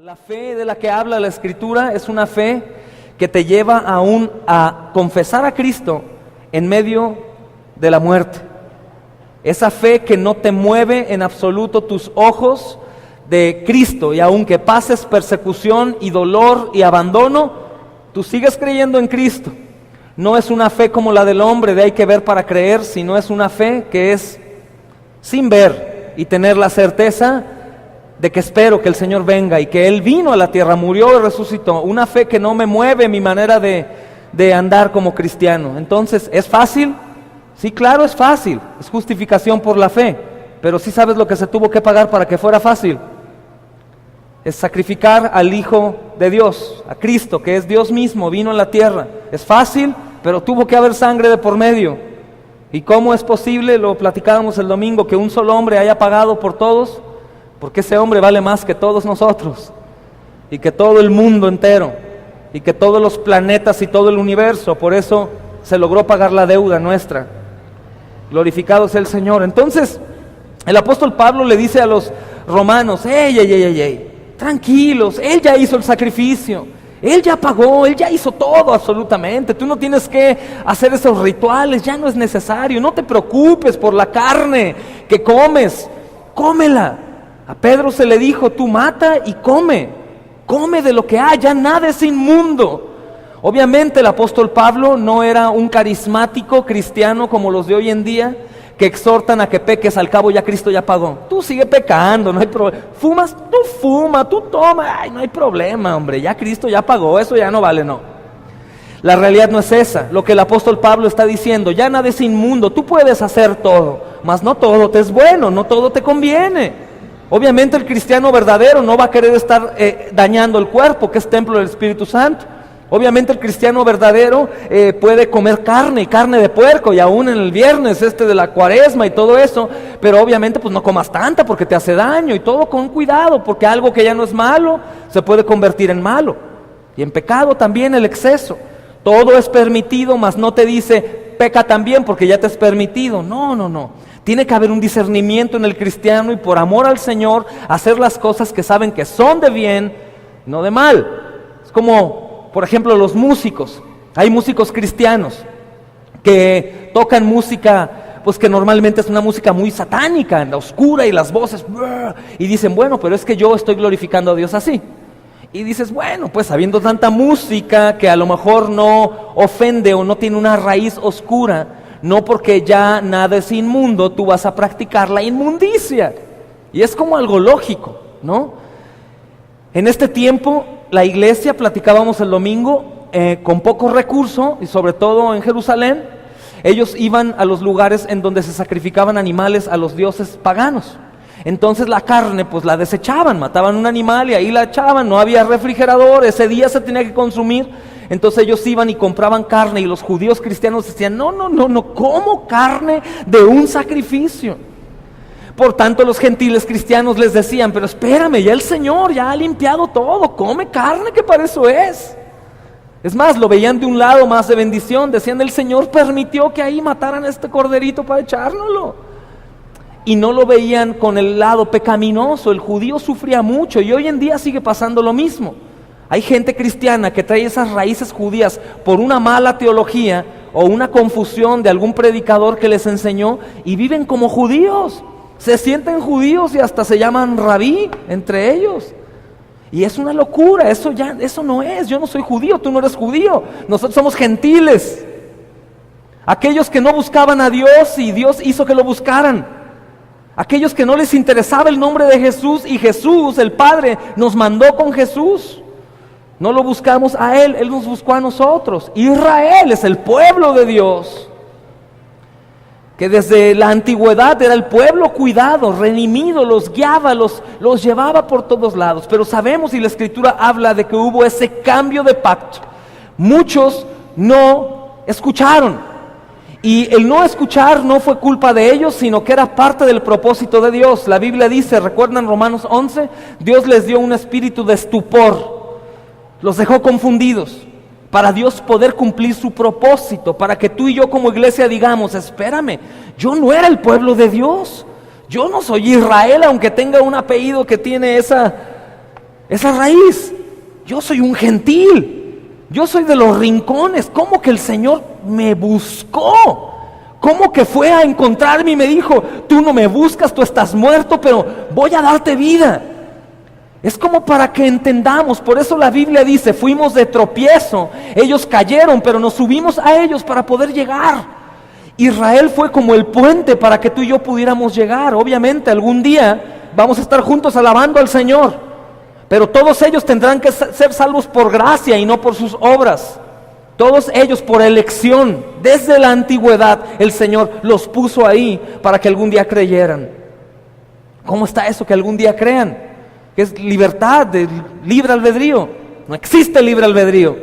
La fe de la que habla la Escritura es una fe que te lleva aún a confesar a Cristo en medio de la muerte. Esa fe que no te mueve en absoluto tus ojos de Cristo, y aunque pases persecución y dolor y abandono, tú sigues creyendo en Cristo. No es una fe como la del hombre de hay que ver para creer, sino es una fe que es sin ver y tener la certeza de que espero que el Señor venga y que Él vino a la tierra, murió y resucitó. Una fe que no me mueve mi manera de andar como cristiano. Entonces, ¿es fácil? Sí, claro, es fácil. Es justificación por la fe. Pero ¿sí sabes lo que se tuvo que pagar para que fuera fácil? Es sacrificar al Hijo de Dios, a Cristo, que es Dios mismo, vino a la tierra. Es fácil, pero tuvo que haber sangre de por medio. ¿Y cómo es posible? Lo platicábamos el domingo, que un solo hombre haya pagado por todos. Porque ese hombre vale más que todos nosotros, y que todo el mundo entero, y que todos los planetas y todo el universo. Por eso se logró pagar la deuda nuestra. Glorificado sea el Señor. Entonces, el apóstol Pablo le dice a los romanos: ey, tranquilos, Él ya hizo el sacrificio, Él ya pagó, Él ya hizo todo absolutamente. Tú no tienes que hacer esos rituales, ya no es necesario. No te preocupes por la carne que comes, cómela. A Pedro se le dijo: tú mata y come de lo que haya, nada es inmundo. Obviamente el apóstol Pablo no era un carismático cristiano como los de hoy en día, que exhortan a que peques, al cabo ya Cristo ya pagó. Tú sigue pecando, no hay problema. Fumas, tú fuma, tú toma, ay, no hay problema, hombre, ya Cristo ya pagó, eso ya no vale, no. La realidad no es esa. Lo que el apóstol Pablo está diciendo: ya nada es inmundo, tú puedes hacer todo, mas no todo te es bueno, no todo te conviene. Obviamente el cristiano verdadero no va a querer estar dañando el cuerpo, que es templo del Espíritu Santo. Obviamente el cristiano verdadero puede comer carne, y carne de puerco, y aún en el viernes de la cuaresma y todo eso, pero obviamente pues no comas tanta porque te hace daño, y todo con cuidado, porque algo que ya no es malo se puede convertir en malo. Y en pecado también el exceso. Todo es permitido, mas no te dice peca también porque ya te es permitido. No. Tiene que haber un discernimiento en el cristiano, y por amor al Señor hacer las cosas que saben que son de bien, no de mal. Es como, por ejemplo, los músicos. Hay músicos cristianos que tocan música, pues que normalmente es una música muy satánica, en la oscura, y las voces, y dicen: bueno, pero es que yo estoy glorificando a Dios así. Y dices: bueno, pues habiendo tanta música que a lo mejor no ofende o no tiene una raíz oscura, no porque ya nada es inmundo, tú vas a practicar la inmundicia. Y es como algo lógico, ¿no? En este tiempo, la iglesia, platicábamos el domingo, con poco recurso, y sobre todo en Jerusalén, ellos iban a los lugares en donde se sacrificaban animales a los dioses paganos. Entonces la carne pues la desechaban, mataban un animal y ahí la echaban, no había refrigerador, ese día se tenía que consumir. Entonces ellos iban y compraban carne, y los judíos cristianos decían: no, ¿cómo carne de un sacrificio? Por tanto los gentiles cristianos les decían: pero espérame, ya el Señor ya ha limpiado todo, come carne, que para eso es. Es más, lo veían de un lado más de bendición, decían: el Señor permitió que ahí mataran a este corderito para echárnoslo. Y no lo veían con el lado pecaminoso. El judío sufría mucho, y hoy en día sigue pasando lo mismo. Hay gente cristiana que trae esas raíces judías por una mala teología o una confusión de algún predicador que les enseñó, y viven como judíos, se sienten judíos y hasta se llaman rabí entre ellos. Y es una locura, eso no es. Yo no soy judío, tú no eres judío, nosotros somos gentiles, aquellos que no buscaban a Dios y Dios hizo que lo buscaran, aquellos que no les interesaba el nombre de Jesús, y Jesús, el Padre, nos mandó con Jesús. No lo buscamos a Él, Él nos buscó a nosotros. Israel es el pueblo de Dios, que desde la antigüedad era el pueblo cuidado, redimido, los guiaba, los llevaba por todos lados. Pero sabemos, y la Escritura habla de que hubo ese cambio de pacto. Muchos no escucharon, y el no escuchar no fue culpa de ellos, sino que era parte del propósito de Dios. La Biblia dice, ¿recuerdan Romanos 11? Dios les dio un espíritu de estupor, los dejó confundidos, para Dios poder cumplir su propósito, para que tú y yo como iglesia digamos: espérame, yo no era el pueblo de Dios, yo no soy Israel, aunque tenga un apellido que tiene esa raíz. Yo soy un gentil, yo soy de los rincones. ¿Cómo que el Señor me buscó? ¿Cómo que fue a encontrarme y me dijo, tú no me buscas, tú estás muerto, pero voy a darte vida? Es como para que entendamos. Por eso la Biblia dice, fuimos de tropiezo, ellos cayeron, pero nos subimos a ellos para poder llegar. Israel fue como el puente para que tú y yo pudiéramos llegar. Obviamente algún día vamos a estar juntos alabando al Señor, pero todos ellos tendrán que ser salvos por gracia y no por sus obras. Todos ellos por elección. Desde la antigüedad el Señor los puso ahí para que algún día creyeran. ¿Cómo está eso que algún día crean? Que es libertad, de libre albedrío. No existe libre albedrío.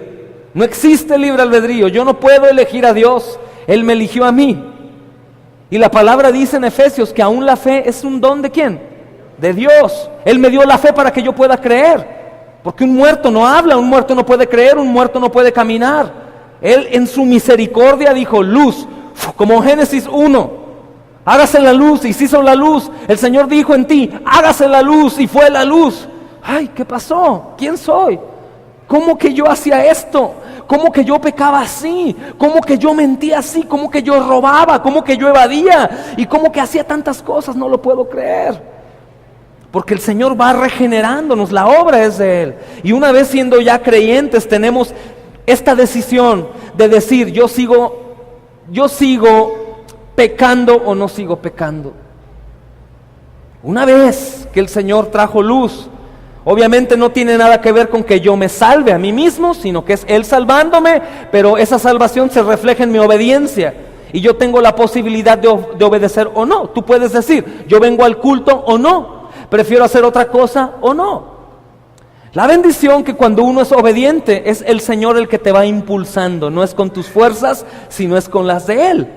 No existe libre albedrío. Yo no puedo elegir a Dios. Él me eligió a mí. Y la palabra dice en Efesios que aún la fe es un don ¿de quién? De Dios. Él me dio la fe para que yo pueda creer. Porque un muerto no habla, un muerto no puede creer, un muerto no puede caminar. Él en su misericordia dijo, luz, como Génesis 1, hágase la luz, y se hizo la luz. El Señor dijo en ti, hágase la luz, y fue la luz. Ay, ¿qué pasó? ¿Quién soy? ¿Cómo que yo hacía esto? ¿Cómo que yo pecaba así? ¿Cómo que yo mentía así? ¿Cómo que yo robaba? ¿Cómo que yo evadía? ¿Y cómo que hacía tantas cosas? No lo puedo creer. Porque el Señor va regenerándonos, la obra es de Él. Y una vez siendo ya creyentes, tenemos esta decisión de decir, yo sigo pecando o no sigo pecando. Una vez que el Señor trajo luz, obviamente no tiene nada que ver con que yo me salve a mí mismo, sino que es Él salvándome, pero esa salvación se refleja en mi obediencia. Y yo tengo la posibilidad de obedecer o no. Tú puedes decir, yo vengo al culto o no. ¿Prefiero hacer otra cosa o no? La bendición que cuando uno es obediente es el Señor el que te va impulsando. No es con tus fuerzas, sino es con las de Él.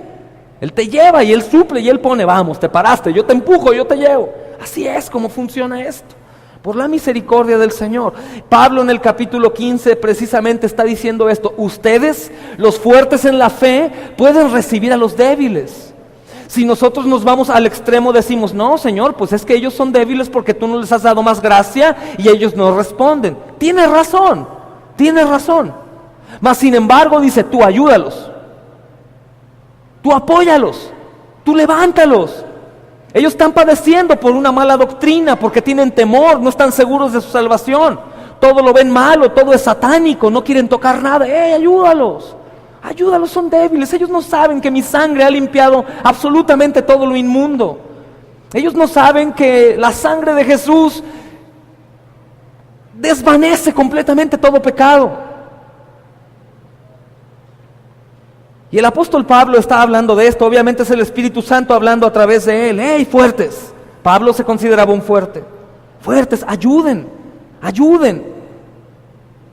Él te lleva y Él suple y Él pone, vamos, te paraste, yo te empujo, yo te llevo. Así es como funciona esto. Por la misericordia del Señor. Pablo en el capítulo 15 precisamente está diciendo esto. Ustedes, los fuertes en la fe, pueden recibir a los débiles. Si nosotros nos vamos al extremo, decimos, no, Señor, pues es que ellos son débiles porque tú no les has dado más gracia y ellos no responden. Tienes razón. Mas sin embargo, dice, tú ayúdalos. Tú apóyalos. Tú levántalos. Ellos están padeciendo por una mala doctrina, porque tienen temor, no están seguros de su salvación. Todo lo ven malo, todo es satánico, no quieren tocar nada. Ayúdalos. Ayúdalos, son débiles. Ellos no saben que mi sangre ha limpiado absolutamente todo lo inmundo. Ellos no saben que la sangre de Jesús desvanece completamente todo pecado. Y el apóstol Pablo está hablando de esto. Obviamente es el Espíritu Santo hablando a través de él. ¡Hey, fuertes! Pablo se consideraba un fuerte. Fuertes, ayuden.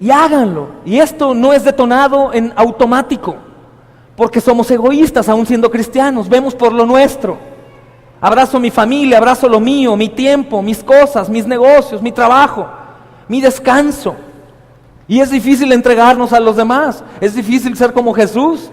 Y háganlo. Y esto no es detonado en automático, porque somos egoístas aún siendo cristianos. Vemos por lo nuestro. Abrazo mi familia, abrazo lo mío, mi tiempo, mis cosas, mis negocios, mi trabajo, mi descanso. Y es difícil entregarnos a los demás. Es difícil ser como Jesús.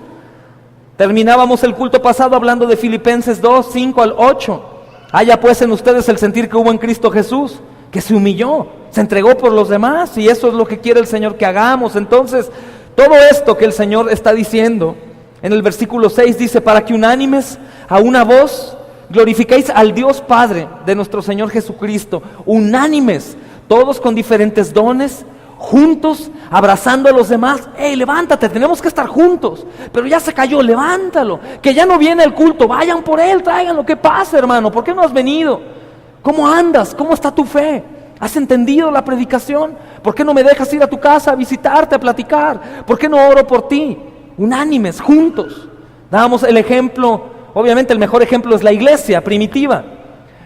Terminábamos el culto pasado hablando de Filipenses 2, 5 al 8. Haya pues en ustedes el sentir que hubo en Cristo Jesús, que se humilló, se entregó por los demás, y eso es lo que quiere el Señor que hagamos. Entonces, todo esto que el Señor está diciendo, en el versículo 6 dice, para que unánimes a una voz glorificáis al Dios Padre de nuestro Señor Jesucristo, unánimes, todos con diferentes dones, juntos, abrazando a los demás. Levántate, tenemos que estar juntos. Pero ya se cayó, levántalo. Que ya no viene el culto, vayan por él, tráiganlo. ¿Qué pasa, hermano? ¿Por qué no has venido? ¿Cómo andas? ¿Cómo está tu fe? ¿Has entendido la predicación? ¿Por qué no me dejas ir a tu casa a visitarte, a platicar? ¿Por qué no oro por ti? Unánimes, juntos. Dábamos el ejemplo, obviamente el mejor ejemplo es la iglesia primitiva,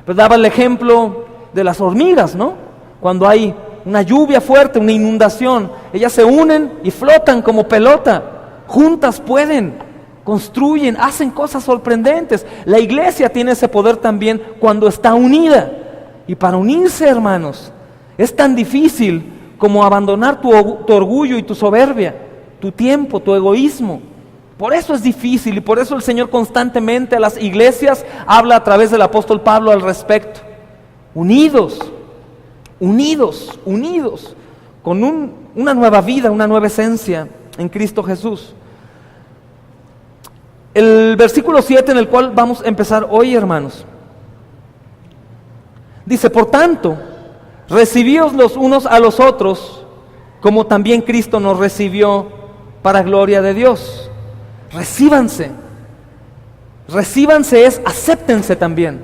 pero daba el ejemplo de las hormigas, ¿no? Cuando hay una lluvia fuerte, una inundación, ellas se unen y flotan como pelota. Juntas pueden, construyen, hacen cosas sorprendentes. La iglesia tiene ese poder también cuando está unida. Y para unirse, hermanos, es tan difícil como abandonar tu orgullo y tu soberbia, tu tiempo, tu egoísmo. Por eso es difícil, y por eso el Señor constantemente a las iglesias habla a través del apóstol Pablo al respecto. Unidos, unidos, con una nueva vida, una nueva esencia en Cristo Jesús. El versículo 7 en el cual vamos a empezar hoy, hermanos, dice: por tanto, recibíos los unos a los otros, como también Cristo nos recibió para gloria de Dios. Recíbanse es acéptense también,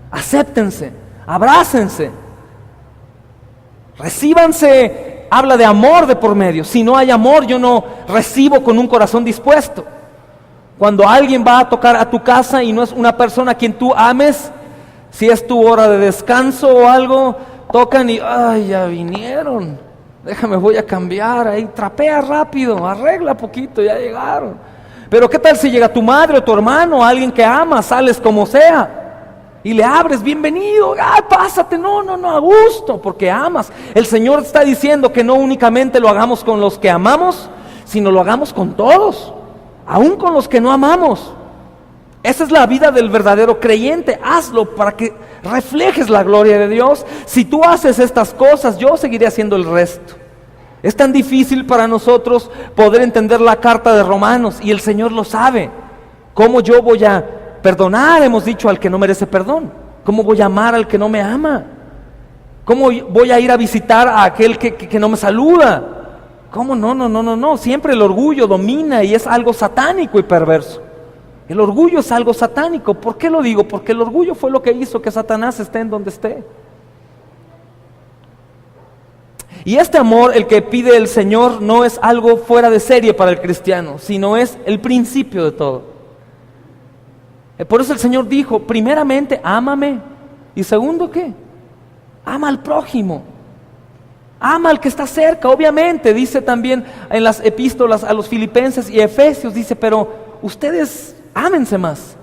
acéptense, abrácense. Recíbanse habla de amor de por medio. Si no hay amor, yo no recibo con un corazón dispuesto. Cuando alguien va a tocar a tu casa y no es una persona a quien tú ames, si es tu hora de descanso o algo, tocan y, ay, ya vinieron, déjame, voy a cambiar, ahí trapea rápido, arregla poquito, ya llegaron. Pero ¿qué tal si llega tu madre o tu hermano, alguien que amas, sales como sea, y le abres, bienvenido, pásate, no, a gusto, porque amas? El Señor está diciendo que no únicamente lo hagamos con los que amamos, sino lo hagamos con todos, aún con los que no amamos. Esa es la vida del verdadero creyente. Hazlo para que reflejes la gloria de Dios. Si tú haces estas cosas, yo seguiré haciendo el resto. Es tan difícil para nosotros poder entender la carta de Romanos, y el Señor lo sabe. ¿Cómo yo voy a perdonar, hemos dicho, al que no merece perdón? ¿Cómo voy a amar al que no me ama? ¿Cómo voy a ir a visitar a aquel que no me saluda? ¿Cómo? No. Siempre el orgullo domina y es algo satánico y perverso. El orgullo es algo satánico. ¿Por qué lo digo? Porque el orgullo fue lo que hizo que Satanás esté en donde esté. Y este amor, el que pide el Señor, no es algo fuera de serie para el cristiano, sino es el principio de todo. Por eso el Señor dijo, primeramente, ámame. Y segundo, ¿qué? Ama al prójimo. Ama al que está cerca. Obviamente, dice también en las epístolas a los Filipenses y Efesios, dice, pero ustedes ámense más.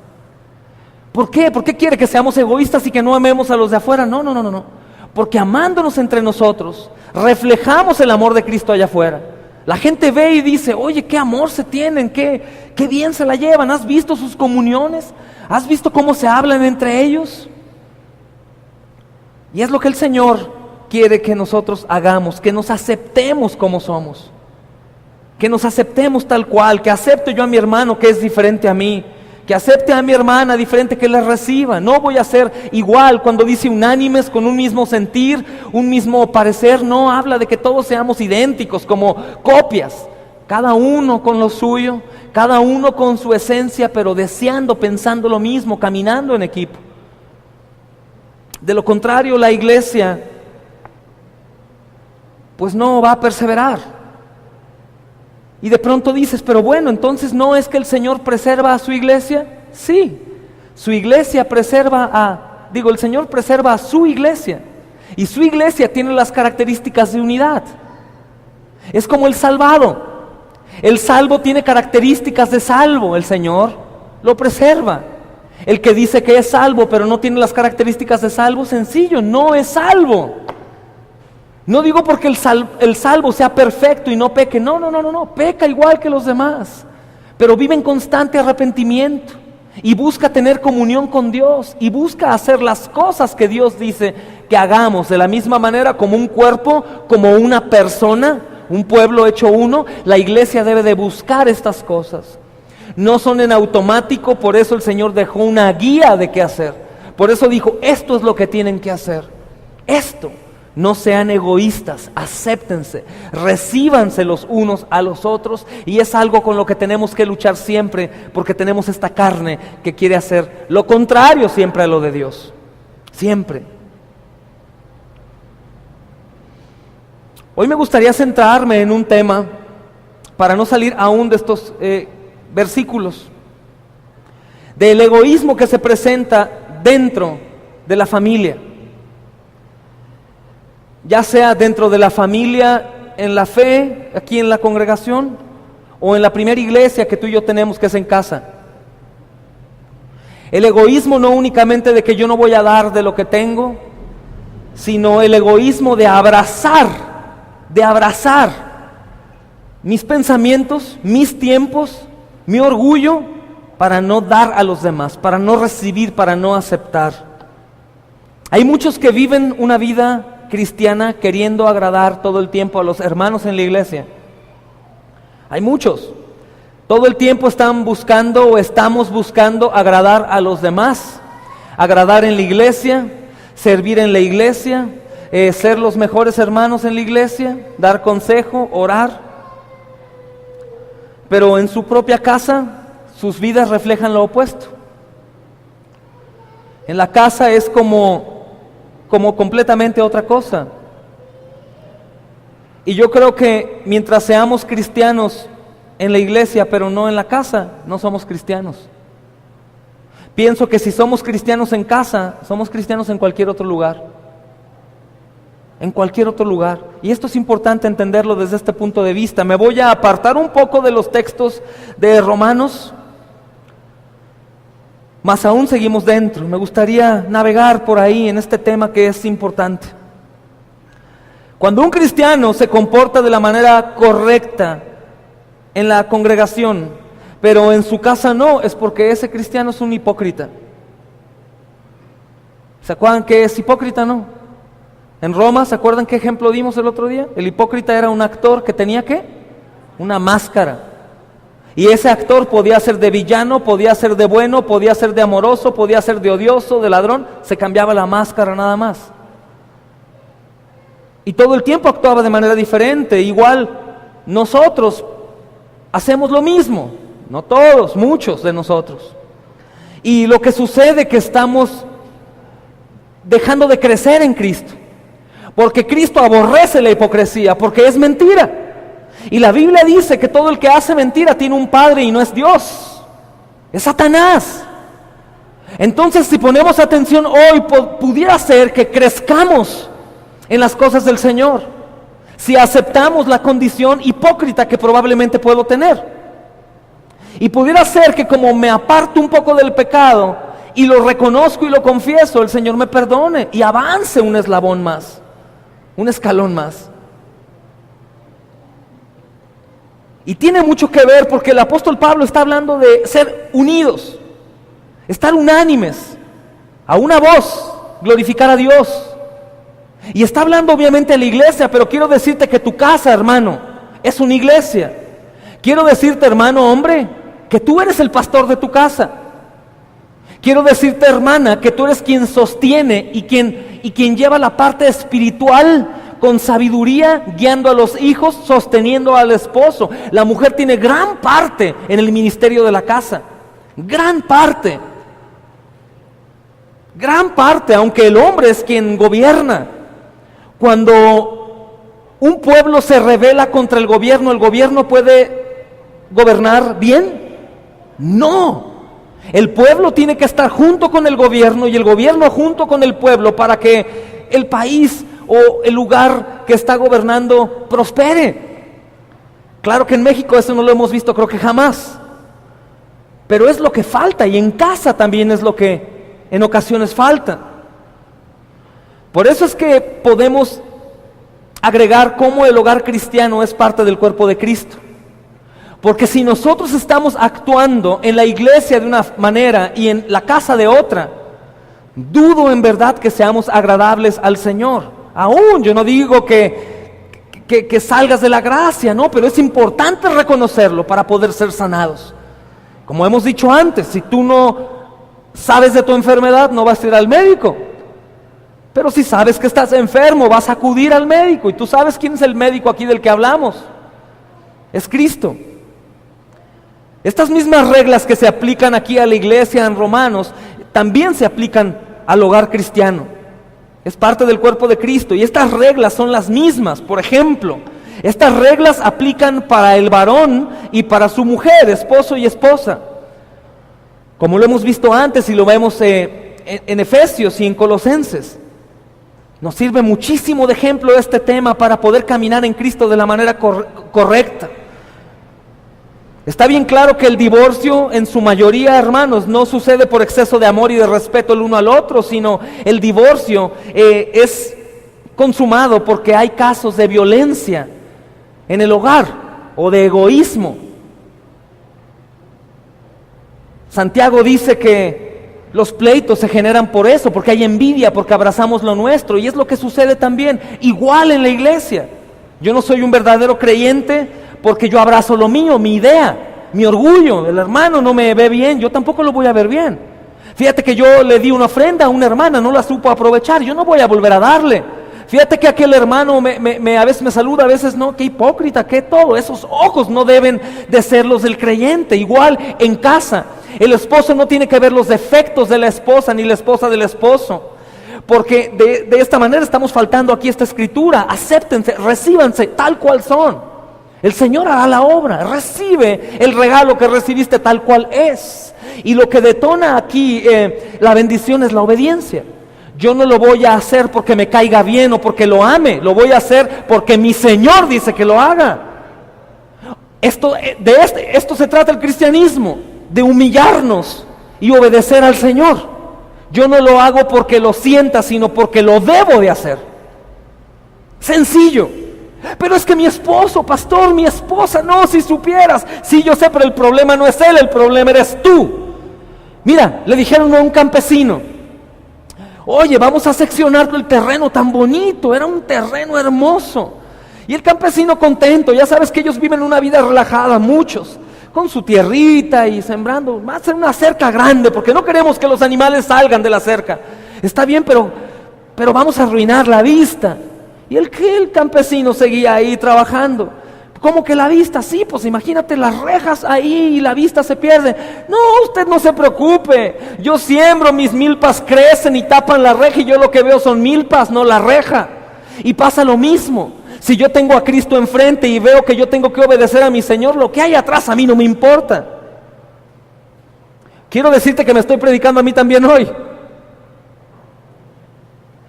¿Por qué? ¿Por qué quiere que seamos egoístas y que no amemos a los de afuera? No. Porque amándonos entre nosotros, reflejamos el amor de Cristo allá afuera. La gente ve y dice, oye, qué amor se tienen, qué bien se la llevan. ¿Has visto sus comuniones? ¿Has visto cómo se hablan entre ellos? Y es lo que el Señor quiere que nosotros hagamos, que nos aceptemos como somos, que nos aceptemos tal cual, que acepte yo a mi hermano que es diferente a mí, que acepte a mi hermana diferente, que la reciba. No voy a ser igual. Cuando dice unánimes, con un mismo sentir, un mismo parecer, no habla de que todos seamos idénticos, como copias, cada uno con lo suyo, cada uno con su esencia, pero deseando, pensando lo mismo, caminando en equipo. De lo contrario, la iglesia pues no va a perseverar. Y de pronto dices, pero bueno, entonces ¿no es que el Señor preserva a su iglesia? Sí, su iglesia el Señor preserva a su iglesia. Y su iglesia tiene las características de unidad. Es como el salvado. El salvo tiene características de salvo, el Señor lo preserva. El que dice que es salvo pero no tiene las características de salvo, sencillo, no es salvo. No digo porque el salvo sea perfecto y no peque, no, peca igual que los demás, pero vive en constante arrepentimiento y busca tener comunión con Dios y busca hacer las cosas que Dios dice que hagamos, de la misma manera como un cuerpo, como una persona, un pueblo hecho uno. La iglesia debe de buscar estas cosas. No son en automático, por eso el Señor dejó una guía de qué hacer. Por eso dijo, esto es lo que tienen que hacer, esto. No sean egoístas, acéptense, recíbanse los unos a los otros, y es algo con lo que tenemos que luchar siempre, porque tenemos esta carne que quiere hacer lo contrario siempre a lo de Dios, siempre. Hoy me gustaría centrarme en un tema, para no salir aún de estos versículos, del egoísmo que se presenta dentro de la familia. Ya sea dentro de la familia, en la fe, aquí en la congregación, o en la primera iglesia que tú y yo tenemos, que es en casa. El egoísmo no únicamente de que yo no voy a dar de lo que tengo, sino el egoísmo de abrazar mis pensamientos, mis tiempos, mi orgullo, para no dar a los demás, para no recibir, para no aceptar. Hay muchos que viven una vida cristiana queriendo agradar todo el tiempo a los hermanos en la iglesia? Hay muchos. Todo el tiempo están buscando o estamos buscando agradar a los demás, agradar en la iglesia, servir en la iglesia, ser los mejores hermanos en la iglesia, dar consejo, orar. Pero en su propia casa, sus vidas reflejan lo opuesto. En la casa es como completamente otra cosa. Y yo creo que mientras seamos cristianos en la iglesia, pero no en la casa, no somos cristianos. Pienso que si somos cristianos en casa, somos cristianos en cualquier otro lugar. En cualquier otro lugar. Y esto es importante entenderlo desde este punto de vista. Me voy a apartar un poco de los textos de Romanos, más aún seguimos dentro. Me gustaría navegar por ahí en este tema que es importante. Cuando un cristiano se comporta de la manera correcta en la congregación, pero en su casa no, es porque ese cristiano es un hipócrita. ¿Se acuerdan que es hipócrita, no? En Roma, ¿se acuerdan qué ejemplo dimos el otro día? El hipócrita era un actor que tenía ¿qué? Una máscara. Y ese actor podía ser de villano, podía ser de bueno, podía ser de amoroso, podía ser de odioso, de ladrón. Se cambiaba la máscara nada más. Y todo el tiempo actuaba de manera diferente. Igual nosotros hacemos lo mismo. No todos, muchos de nosotros. Y lo que sucede es que estamos dejando de crecer en Cristo. Porque Cristo aborrece la hipocresía, porque es mentira. Y la Biblia dice que todo el que hace mentira tiene un padre y no es Dios, es Satanás. Entonces, si ponemos atención hoy, pudiera ser que crezcamos en las cosas del Señor, si aceptamos la condición hipócrita que probablemente puedo tener. Y pudiera ser que como me aparto un poco del pecado y lo reconozco y lo confieso, el Señor me perdone y avance un eslabón más, un escalón más. Y tiene mucho que ver porque el apóstol Pablo está hablando de ser unidos, estar unánimes, a una voz, glorificar a Dios. Y está hablando obviamente de la iglesia, pero quiero decirte que tu casa, hermano, es una iglesia. Quiero decirte, hermano, hombre, que tú eres el pastor de tu casa. Quiero decirte, hermana, que tú eres quien sostiene y quien lleva la parte espiritual con sabiduría, guiando a los hijos, sosteniendo al esposo. La mujer tiene gran parte en el ministerio de la casa. Gran parte, aunque el hombre es quien gobierna. Cuando un pueblo se rebela contra el gobierno puede gobernar bien. No. El pueblo tiene que estar junto con el gobierno y el gobierno junto con el pueblo para que el país o el lugar que está gobernando prospere. Claro que en México eso no lo hemos visto, creo que jamás. Pero es lo que falta, y en casa también es lo que en ocasiones falta. Por eso es que podemos agregar cómo el hogar cristiano es parte del cuerpo de Cristo. Porque si nosotros estamos actuando en la iglesia de una manera y en la casa de otra, dudo en verdad que seamos agradables al Señor. Aún yo no digo que salgas de la gracia, no, pero es importante reconocerlo para poder ser sanados. Como hemos dicho antes, si tú no sabes de tu enfermedad, no vas a ir al médico. Pero si sabes que estás enfermo, vas a acudir al médico. Y tú sabes quién es el médico aquí del que hablamos. Es Cristo. Estas mismas reglas que se aplican aquí a la iglesia en Romanos, también se aplican al hogar cristiano. Es parte del cuerpo de Cristo y estas reglas son las mismas. Por ejemplo, estas reglas aplican para el varón y para su mujer, esposo y esposa. Como lo hemos visto antes y lo vemos en Efesios y en Colosenses. Nos sirve muchísimo de ejemplo este tema para poder caminar en Cristo de la manera correcta. Está bien claro que el divorcio en su mayoría, hermanos, no sucede por exceso de amor y de respeto el uno al otro, sino el divorcio es consumado porque hay casos de violencia en el hogar o de egoísmo. Santiago dice que Los pleitos se generan por eso, porque hay envidia, porque abrazamos lo nuestro, y es lo que sucede también, igual en la iglesia. Yo no soy un verdadero creyente porque yo abrazo lo mío, mi idea, mi orgullo. El hermano no me ve bien, yo tampoco lo voy a ver bien. Fíjate que yo le di una ofrenda a una hermana, no la supo aprovechar, yo no voy a volver a darle. Fíjate que aquel hermano a veces me saluda, a veces no, qué hipócrita, qué todo. Esos ojos no deben de ser los del creyente. Igual en casa, el esposo no tiene que ver los defectos de la esposa, ni la esposa del esposo. Porque de esta manera estamos faltando aquí esta escritura. Acéptense, recíbanse tal cual son. El Señor hará la obra. Recibe el regalo que recibiste tal cual es. Y lo que detona aquí la bendición es la obediencia. Yo no lo voy a hacer porque me caiga bien o porque lo ame. Lo voy a hacer porque mi Señor dice que lo haga. Esto se trata el cristianismo, de humillarnos y obedecer al Señor. Yo no lo hago porque lo sienta, sino porque lo debo de hacer. Sencillo. Pero es que mi esposo, pastor, mi esposa, no, si supieras. Sí, yo sé, pero el problema no es él, el problema eres tú. Mira, le dijeron a un campesino: oye, vamos a seccionar el terreno tan bonito, era un terreno hermoso. Y el campesino contento, ya sabes que ellos viven una vida relajada, muchos, con su tierrita y sembrando, va a ser una cerca grande, porque no queremos que los animales salgan de la cerca. Está bien, pero vamos a arruinar la vista. Y el campesino seguía ahí trabajando. ¿Cómo que la vista? Sí, pues imagínate las rejas ahí y la vista se pierde. No, usted no se preocupe. Yo siembro, mis milpas crecen y tapan la reja y yo lo que veo son milpas, no la reja. Y pasa lo mismo. Si yo tengo a Cristo enfrente y veo que yo tengo que obedecer a mi Señor, lo que hay atrás a mí no me importa. Quiero decirte que me estoy predicando a mí también hoy.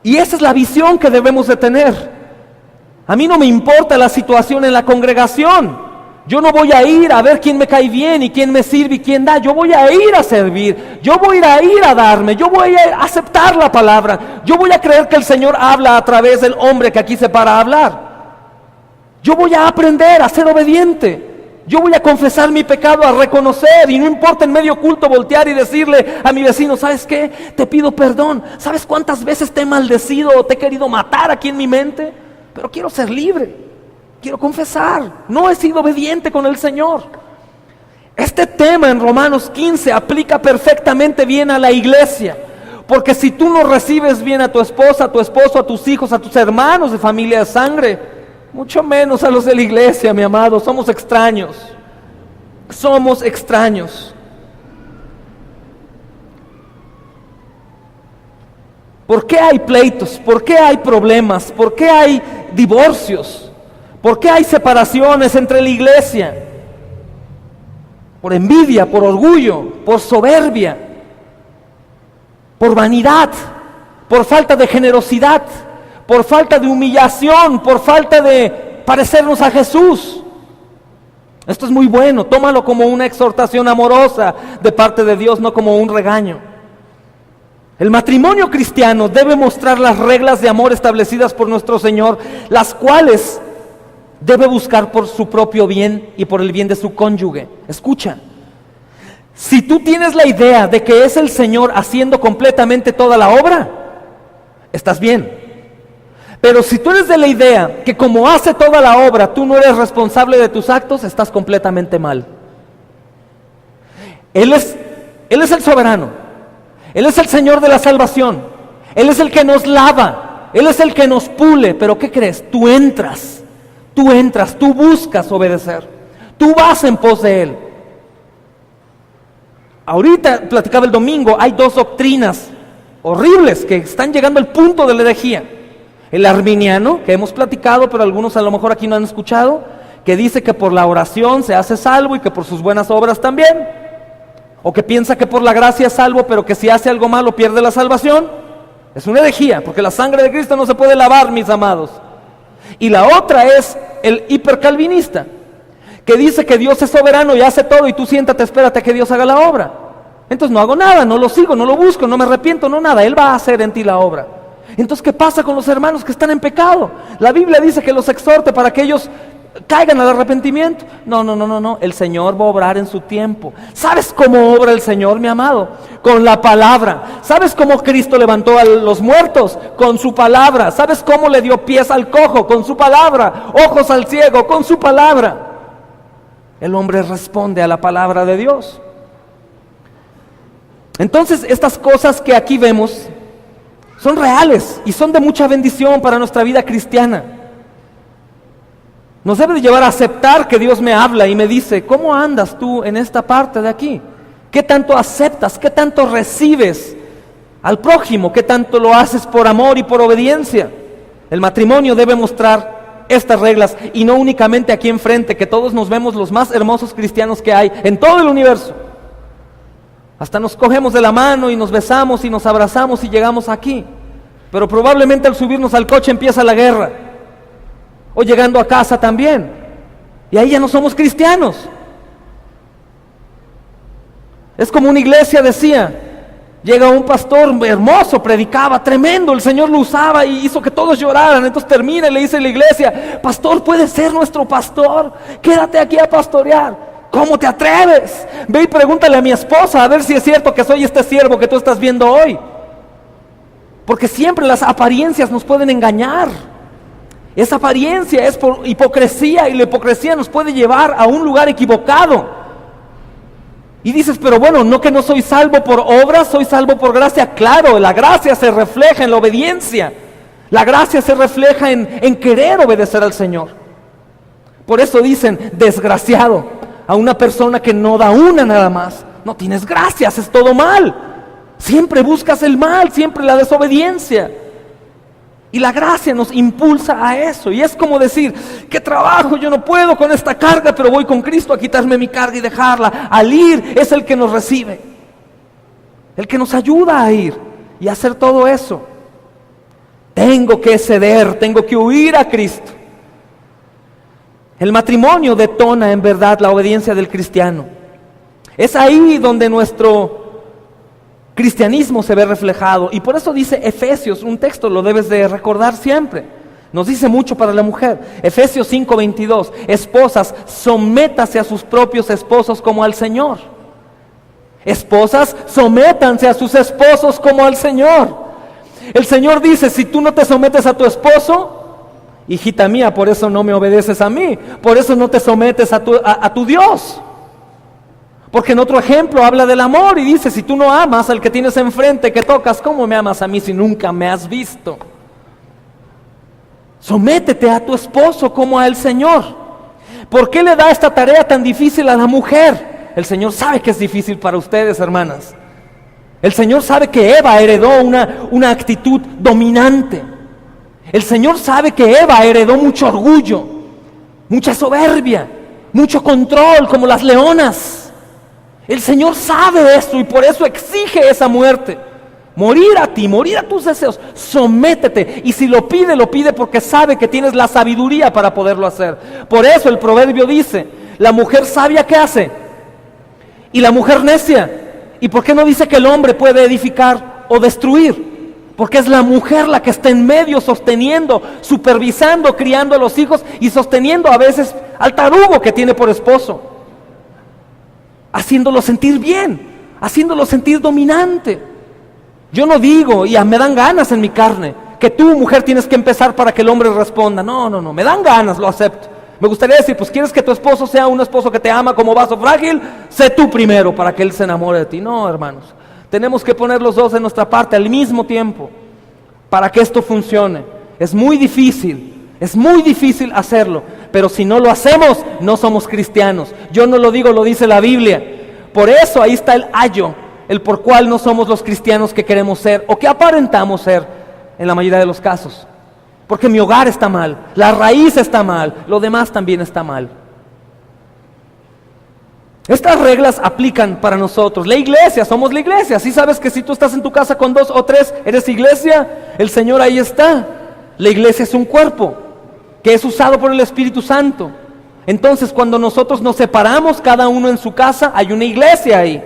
Y esa es la visión que debemos de tener. A mí no me importa la situación en la congregación. Yo no voy a ir a ver quién me cae bien y quién me sirve y quién da. Yo voy a ir a servir. Yo voy a ir a darme. Yo voy a aceptar la palabra. Yo voy a creer que el Señor habla a través del hombre que aquí se para a hablar. Yo voy a aprender a ser obediente. Yo voy a confesar mi pecado, a reconocer, y no importa en medio culto voltear y decirle a mi vecino: ¿sabes qué? Te pido perdón. ¿Sabes cuántas veces te he maldecido o te he querido matar aquí en mi mente? Pero quiero ser libre, quiero confesar, no he sido obediente con el Señor. Este tema en Romanos 15 aplica perfectamente bien a la iglesia, porque si tú no recibes bien a tu esposa, a tu esposo, a tus hijos, a tus hermanos de familia de sangre, mucho menos a los de la iglesia, mi amado. Somos extraños, somos extraños. ¿Por qué hay pleitos? ¿Por qué hay problemas? ¿Por qué hay divorcios? ¿Por qué hay separaciones entre la iglesia? Por envidia, por orgullo, por soberbia, por vanidad, por falta de generosidad, por falta de humillación, por falta de parecernos a Jesús. Esto es muy bueno, tómalo como una exhortación amorosa de parte de Dios, no como un regaño. El matrimonio cristiano debe mostrar las reglas de amor establecidas por nuestro Señor, las cuales debe buscar por su propio bien y por el bien de su cónyuge. Escucha, si tú tienes la idea de que es el Señor haciendo completamente toda la obra, estás bien. Pero si tú eres de la idea que como hace toda la obra, tú no eres responsable de tus actos, estás completamente mal. Él es el soberano. Él es el Señor de la salvación. Él es el que nos lava. Él es el que nos pule. Pero ¿qué crees? Tú entras, tú buscas obedecer. Tú vas en pos de Él. Ahorita platicaba el domingo, hay dos doctrinas horribles que están llegando al punto de la herejía. El arminiano, que hemos platicado, pero algunos a lo mejor aquí no han escuchado, que dice que por la oración se hace salvo y que por sus buenas obras también. O que piensa que por la gracia es salvo, pero que si hace algo malo pierde la salvación. Es una herejía, porque la sangre de Cristo no se puede lavar, mis amados. Y la otra es el hipercalvinista, que dice que Dios es soberano y hace todo, y tú siéntate, espérate a que Dios haga la obra. Entonces no hago nada, no lo sigo, no lo busco, no me arrepiento, no nada. Él va a hacer en ti la obra. Entonces, ¿qué pasa con los hermanos que están en pecado? La Biblia dice que los exhorte para que ellos caigan al arrepentimiento. No, el Señor va a obrar en su tiempo. ¿Sabes cómo obra el Señor, mi amado? Con la palabra. ¿Sabes cómo Cristo levantó a los muertos? Con su palabra. ¿Sabes cómo le dio pies al cojo? Con su palabra. Ojos al ciego, con su palabra. El hombre responde a la palabra de Dios. Entonces, estas cosas que aquí vemos son reales y son de mucha bendición para nuestra vida cristiana. Nos debe de llevar a aceptar que Dios me habla y me dice, ¿cómo andas tú en esta parte de aquí? ¿Qué tanto aceptas? ¿Qué tanto recibes al prójimo? ¿Qué tanto lo haces por amor y por obediencia? El matrimonio debe mostrar estas reglas y no únicamente aquí enfrente, que todos nos vemos los más hermosos cristianos que hay en todo el universo. Hasta nos cogemos de la mano y nos besamos y nos abrazamos y llegamos aquí. Pero probablemente al subirnos al coche empieza la guerra. O llegando a casa también. Y ahí ya no somos cristianos. Es como una iglesia decía. Llega un pastor hermoso, predicaba, tremendo. El Señor lo usaba y hizo que todos lloraran. Entonces termina y le dice a la iglesia, pastor, ¿puede ser nuestro pastor? Quédate aquí a pastorear. ¿Cómo te atreves? Ve y pregúntale a mi esposa a ver si es cierto que soy este siervo que tú estás viendo hoy. Porque siempre las apariencias nos pueden engañar. Esa apariencia es por hipocresía y la hipocresía nos puede llevar a un lugar equivocado. Y dices, pero bueno, no que no soy salvo por obras, soy salvo por gracia. Claro, la gracia se refleja en la obediencia. La gracia se refleja en querer obedecer al Señor. Por eso dicen, desgraciado a una persona que no da una nada más. No tienes gracia, haces todo mal. Siempre buscas el mal, siempre la desobediencia. Y la gracia nos impulsa a eso. Y es como decir, ¿qué trabajo? Yo no puedo con esta carga, pero voy con Cristo a quitarme mi carga y dejarla. Al ir es el que nos recibe. El que nos ayuda a ir y hacer todo eso. Tengo que ceder, tengo que huir a Cristo. El matrimonio detona en verdad la obediencia del cristiano. Es ahí donde nuestro cristianismo se ve reflejado. Y por eso dice Efesios, un texto lo debes de recordar siempre. Nos dice mucho para la mujer. Efesios 5:22. Esposas, sométase a sus propios esposos como al Señor. Esposas, sométanse a sus esposos como al Señor. El Señor dice, si tú no te sometes a tu esposo, hijita mía, por eso no me obedeces a mí, por eso no te sometes a tu Dios. Porque en otro ejemplo habla del amor y dice, si tú no amas al que tienes enfrente, que tocas, ¿cómo me amas a mí si nunca me has visto? Sométete a tu esposo como al Señor. ¿Por qué le da esta tarea tan difícil a la mujer? El Señor sabe que es difícil para ustedes, hermanas. El Señor sabe que Eva heredó una actitud dominante. El Señor sabe que Eva heredó mucho orgullo, mucha soberbia, mucho control, como las leonas. El Señor sabe esto y por eso exige esa muerte. Morir a ti, morir a tus deseos. Sométete. Y si lo pide porque sabe que tienes la sabiduría para poderlo hacer. Por eso el proverbio dice, la mujer sabia, ¿qué hace? Y la mujer necia. ¿Y por qué no dice que el hombre puede edificar o destruir? Porque es la mujer la que está en medio sosteniendo, supervisando, criando a los hijos y sosteniendo a veces al tarugo que tiene por esposo. Haciéndolo sentir bien, haciéndolo sentir dominante. Yo no digo, y me dan ganas en mi carne, que tú, mujer, tienes que empezar para que el hombre responda. No, me dan ganas, lo acepto. Me gustaría decir, pues quieres que tu esposo sea un esposo que te ama como vaso frágil, sé tú primero para que él se enamore de ti. No, hermanos, tenemos que poner los dos en nuestra parte al mismo tiempo para que esto funcione. Es muy difícil hacerlo, pero si no lo hacemos, no somos cristianos. Yo no lo digo, lo dice la Biblia. Por eso ahí está el ayo, el por cual no somos los cristianos que queremos ser o que aparentamos ser en la mayoría de los casos. Porque mi hogar está mal, la raíz está mal, lo demás también está mal. Estas reglas aplican para nosotros. La iglesia, somos la iglesia. ¿Sí sabes que si tú estás en tu casa con 2 o 3, eres iglesia? El Señor ahí está. La iglesia es un cuerpo que es usado por el Espíritu Santo. Entonces, cuando nosotros nos separamos, cada uno en su casa, hay una iglesia ahí.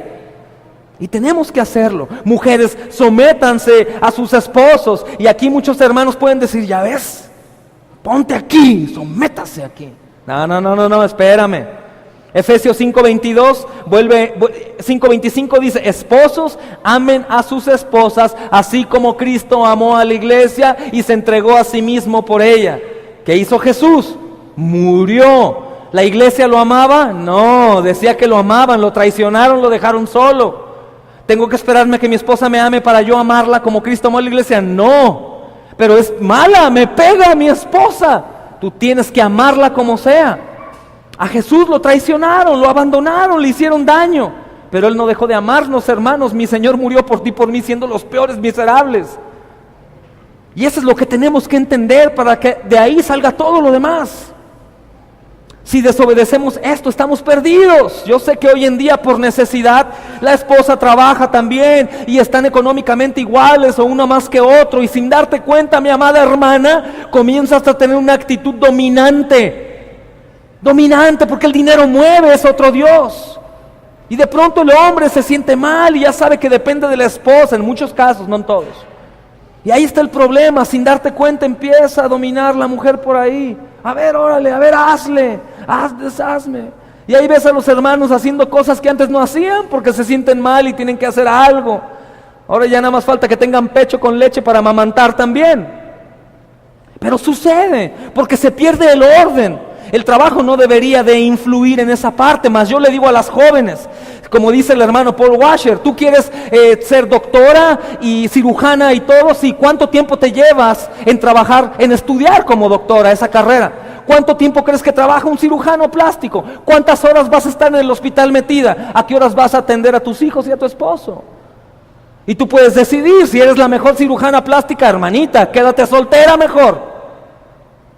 Y tenemos que hacerlo. Mujeres, sométanse a sus esposos. Y aquí muchos hermanos pueden decir, ya ves, ponte aquí, sométase aquí. No, espérame. Efesios 5:22 5:25 dice: esposos, amen a sus esposas, así como Cristo amó a la iglesia y se entregó a sí mismo por ella. ¿Qué hizo Jesús? Murió. ¿La iglesia lo amaba? No, decía que lo amaban, lo traicionaron, lo dejaron solo. ¿Tengo que esperarme a que mi esposa me ame para yo amarla como Cristo amó a la iglesia? No, pero es mala, me pega a mi esposa. Tú tienes que amarla como sea. A Jesús lo traicionaron, lo abandonaron, le hicieron daño, pero Él no dejó de amarnos, hermanos. Mi Señor murió por ti, por mí, siendo los peores miserables. Y eso es lo que tenemos que entender para que de ahí salga todo lo demás. Si desobedecemos esto, estamos perdidos. Yo sé que hoy en día por necesidad la esposa trabaja también y están económicamente iguales o uno más que otro, y sin darte cuenta, mi amada hermana, comienzas a tener una actitud dominante porque el dinero mueve, es otro Dios. Y de pronto el hombre se siente mal y ya sabe que depende de la esposa, en muchos casos, no en todos. Y ahí está el problema, sin darte cuenta empieza a dominar la mujer por ahí. A ver, órale, a ver, deshazme. Y ahí ves a los hermanos haciendo cosas que antes no hacían porque se sienten mal y tienen que hacer algo. Ahora ya nada más falta que tengan pecho con leche para amamantar también. Pero sucede, porque se pierde el orden. El trabajo no debería de influir en esa parte, más yo le digo a las jóvenes, como dice el hermano Paul Washer, tú quieres ser doctora y cirujana y todo, sí, ¿cuánto tiempo te llevas en trabajar, en estudiar como doctora esa carrera? ¿Cuánto tiempo crees que trabaja un cirujano plástico? ¿Cuántas horas vas a estar en el hospital metida? ¿A qué horas vas a atender a tus hijos y a tu esposo? Y tú puedes decidir si eres la mejor cirujana plástica, hermanita, quédate soltera mejor.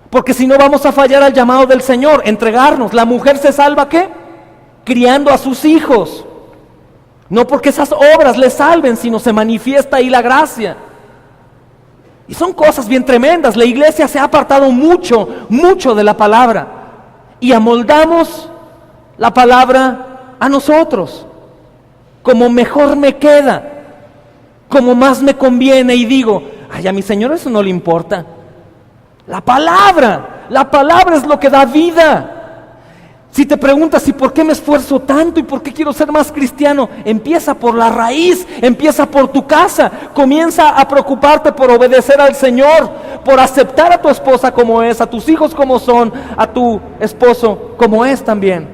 Porque si no vamos a fallar al llamado del Señor, entregarnos. La mujer se salva, ¿qué? Criando a sus hijos. No porque esas obras le salven, sino se manifiesta ahí la gracia. Y son cosas bien tremendas. La iglesia se ha apartado mucho de la palabra. Y amoldamos la palabra a nosotros. Como mejor me queda. Como más me conviene. Y digo, ay, a mi Señor eso no le importa. La palabra es lo que da vida. Si te preguntas, ¿y por qué me esfuerzo tanto? ¿Y por qué quiero ser más cristiano? Empieza por la raíz, empieza por tu casa. Comienza a preocuparte por obedecer al Señor, por aceptar a tu esposa como es, a tus hijos como son, a tu esposo como es también.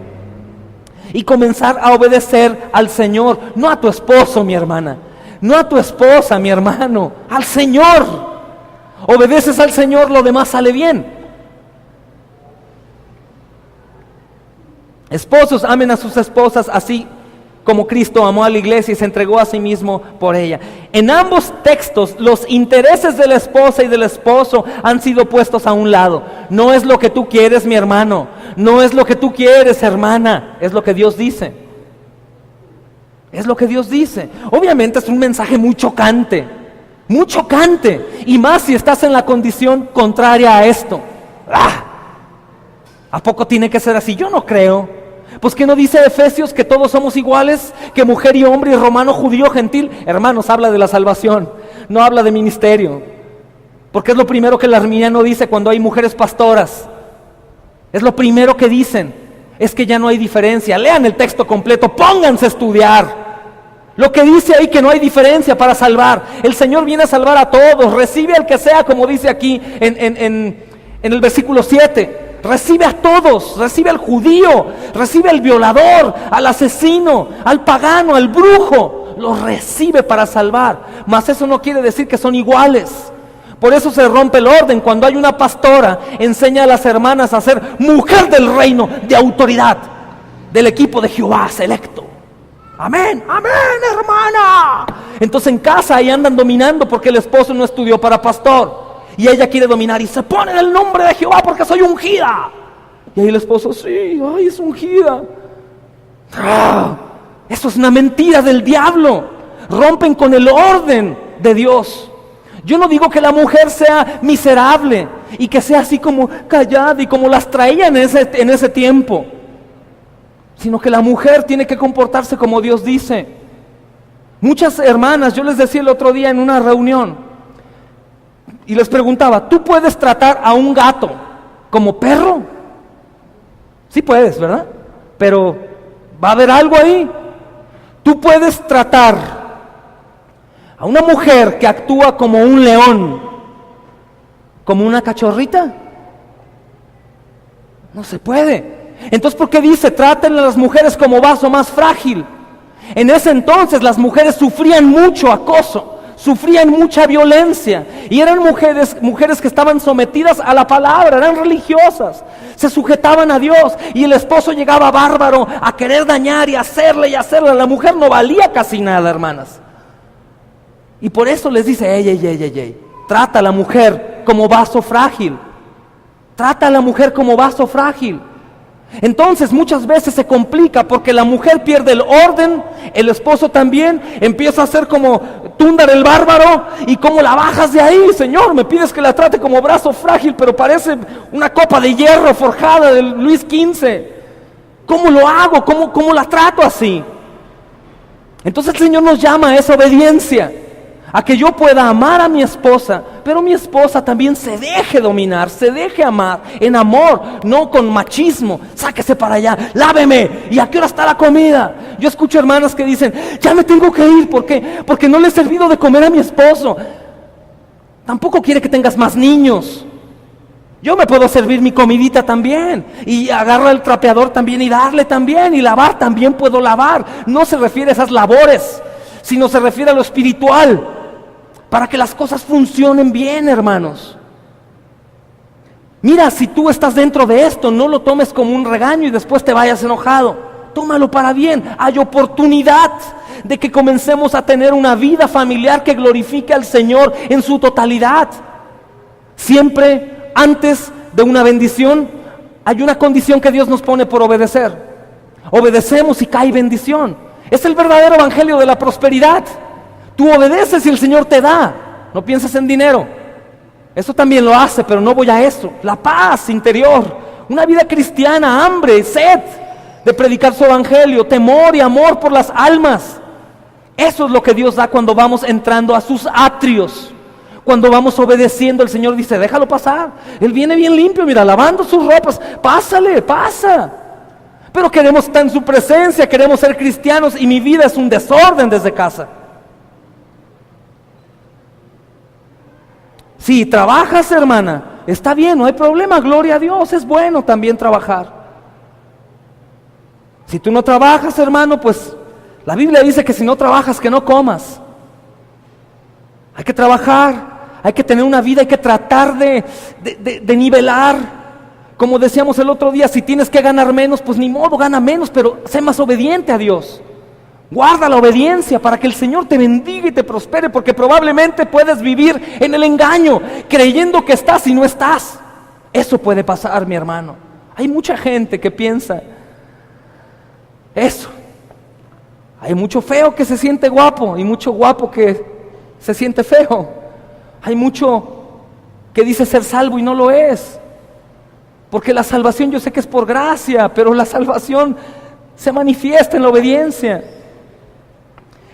Y comenzar a obedecer al Señor, no a tu esposo, mi hermana, no a tu esposa, mi hermano, al Señor. Obedeces al Señor, lo demás sale bien. Esposos, amen a sus esposas así como Cristo amó a la iglesia y se entregó a sí mismo por ella. En ambos textos, los intereses de la esposa y del esposo han sido puestos a un lado. No es lo que tú quieres, mi hermano. No es lo que tú quieres, hermana. Es lo que Dios dice. Es lo que Dios dice. Obviamente es un mensaje muy chocante. Muy chocante, y más si estás en la condición contraria a esto. ¿A poco tiene que ser así? Yo no creo. Pues ¿qué no dice Efesios que todos somos iguales? Que mujer y hombre, y romano, judío, gentil. Hermanos, habla de la salvación, no habla de ministerio. Porque es lo primero que el arminiano dice cuando hay mujeres pastoras. Es lo primero que dicen, es que ya no hay diferencia. Lean el texto completo, pónganse a estudiar. Lo que dice ahí que no hay diferencia para salvar. El Señor viene a salvar a todos. Recibe al que sea, como dice aquí en el versículo 7. Recibe a todos. Recibe al judío. Recibe al violador, al asesino, al pagano, al brujo. Los recibe para salvar. Mas eso no quiere decir que son iguales. Por eso se rompe el orden. Cuando hay una pastora, enseña a las hermanas a ser mujer del reino de autoridad. Del equipo de Jehová selecto. Amén, amén, hermana. Entonces en casa ahí andan dominando porque el esposo no estudió para pastor. Y ella quiere dominar y se pone en el nombre de Jehová porque soy ungida. Y ahí el esposo, sí, ay, es ungida. Eso es una mentira del diablo. Rompen con el orden de Dios. Yo no digo que la mujer sea miserable y que sea así como callada y como las traían en ese tiempo. Sino que la mujer tiene que comportarse como Dios dice. Muchas hermanas, yo les decía el otro día en una reunión, y les preguntaba, ¿tú puedes tratar a un gato como perro? Sí puedes, ¿verdad? Pero va a haber algo ahí. Tú puedes tratar a una mujer que actúa como un león, como una cachorrita. No se puede. Entonces, ¿por qué dice, traten a las mujeres como vaso más frágil? En ese entonces las mujeres sufrían mucho acoso, sufrían mucha violencia, y eran mujeres que estaban sometidas a la palabra, eran religiosas, se sujetaban a Dios, y el esposo llegaba bárbaro a querer dañar y hacerle. La mujer no valía casi nada, hermanas. Y por eso les dice, ey, trata a la mujer como vaso frágil. Trata a la mujer como vaso frágil. Entonces muchas veces se complica porque la mujer pierde el orden, el esposo también empieza a ser como Túndar el bárbaro. ¿Y cómo la bajas de ahí? Señor, me pides que la trate como brazo frágil, pero parece una copa de hierro forjada de Luis XV. ¿Cómo lo hago? ¿Cómo la trato así? Entonces el Señor nos llama a esa obediencia, a que yo pueda amar a mi esposa, pero mi esposa también se deje dominar, se deje amar en amor, no con machismo. Sáquese para allá, láveme, ¿y a qué hora está la comida? Yo escucho hermanas que dicen, ya me tengo que ir, ¿por qué? Porque no le he servido de comer a mi esposo. Tampoco quiere que tengas más niños. Yo me puedo servir mi comidita también, y agarrar el trapeador también y darle también, y lavar también puedo lavar. No se refiere a esas labores, sino se refiere a lo espiritual, para que las cosas funcionen bien, hermanos. Mira, si tú estás dentro de esto, no lo tomes como un regaño y después te vayas enojado. Tómalo para bien. Hay oportunidad de que comencemos a tener una vida familiar que glorifique al Señor en su totalidad. Siempre antes de una bendición hay una condición que Dios nos pone por obedecer. Obedecemos y cae bendición. Es el verdadero evangelio de la prosperidad. Tú obedeces y el Señor te da. No pienses en dinero. Eso también lo hace, pero no voy a eso. La paz interior, una vida cristiana, hambre, sed de predicar su evangelio, temor y amor por las almas. Eso es lo que Dios da cuando vamos entrando a sus atrios. Cuando vamos obedeciendo, el Señor dice, déjalo pasar. Él viene bien limpio, mira, lavando sus ropas. Pásale, pasa. Pero queremos estar en su presencia, queremos ser cristianos, y mi vida es un desorden desde casa. Si trabajas, hermana, está bien, no hay problema, gloria a Dios, es bueno también trabajar. Si tú no trabajas, hermano, pues la Biblia dice que si no trabajas, que no comas. Hay que trabajar, hay que tener una vida, hay que tratar de nivelar. Como decíamos el otro día, si tienes que ganar menos, pues ni modo, gana menos, pero sé más obediente a Dios. Guarda la obediencia para que el Señor te bendiga y te prospere, porque probablemente puedes vivir en el engaño, creyendo que estás y no estás. Eso puede pasar, mi hermano. Hay mucha gente que piensa eso. Hay mucho feo que se siente guapo y mucho guapo que se siente feo. Hay mucho que dice ser salvo y no lo es. Porque la salvación yo sé que es por gracia, pero la salvación se manifiesta en la obediencia.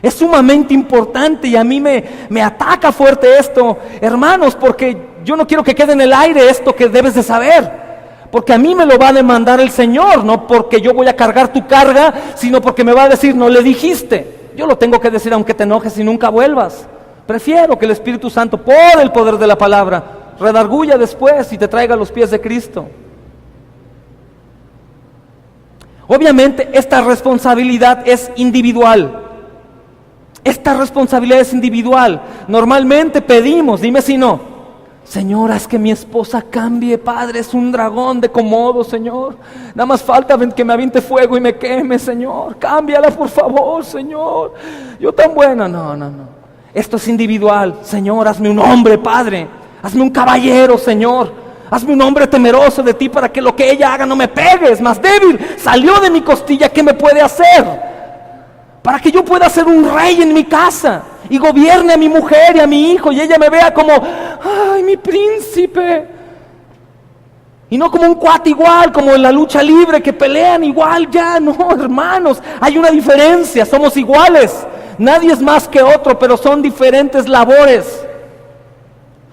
Es sumamente importante, y a mí me ataca fuerte esto, hermanos, porque yo no quiero que quede en el aire esto que debes de saber, porque a mí me lo va a demandar el Señor, no porque yo voy a cargar tu carga, sino porque me va a decir, no le dijiste. Yo lo tengo que decir aunque te enojes y nunca vuelvas. Prefiero que el Espíritu Santo, por el poder de la palabra, redarguya después y te traiga a los pies de Cristo. Obviamente esta responsabilidad es individual. Esta responsabilidad es individual. Normalmente pedimos, dime si no, Señor, haz que mi esposa cambie, Padre, es un dragón de Komodo, Señor. Nada más falta que me aviente fuego y me queme, Señor. Cámbiala, por favor, Señor. Yo tan buena, no. Esto es individual. Señor, hazme un hombre, Padre. Hazme un caballero, Señor. Hazme un hombre temeroso de ti para que lo que ella haga no me pegue. Es más débil. Salió de mi costilla, ¿qué me puede hacer? Para que yo pueda ser un rey en mi casa y gobierne a mi mujer y a mi hijo, y ella me vea como, ay, mi príncipe. Y no como un cuate igual, como en la lucha libre, que pelean igual. Ya, no, hermanos, hay una diferencia, somos iguales. Nadie es más que otro, pero son diferentes labores.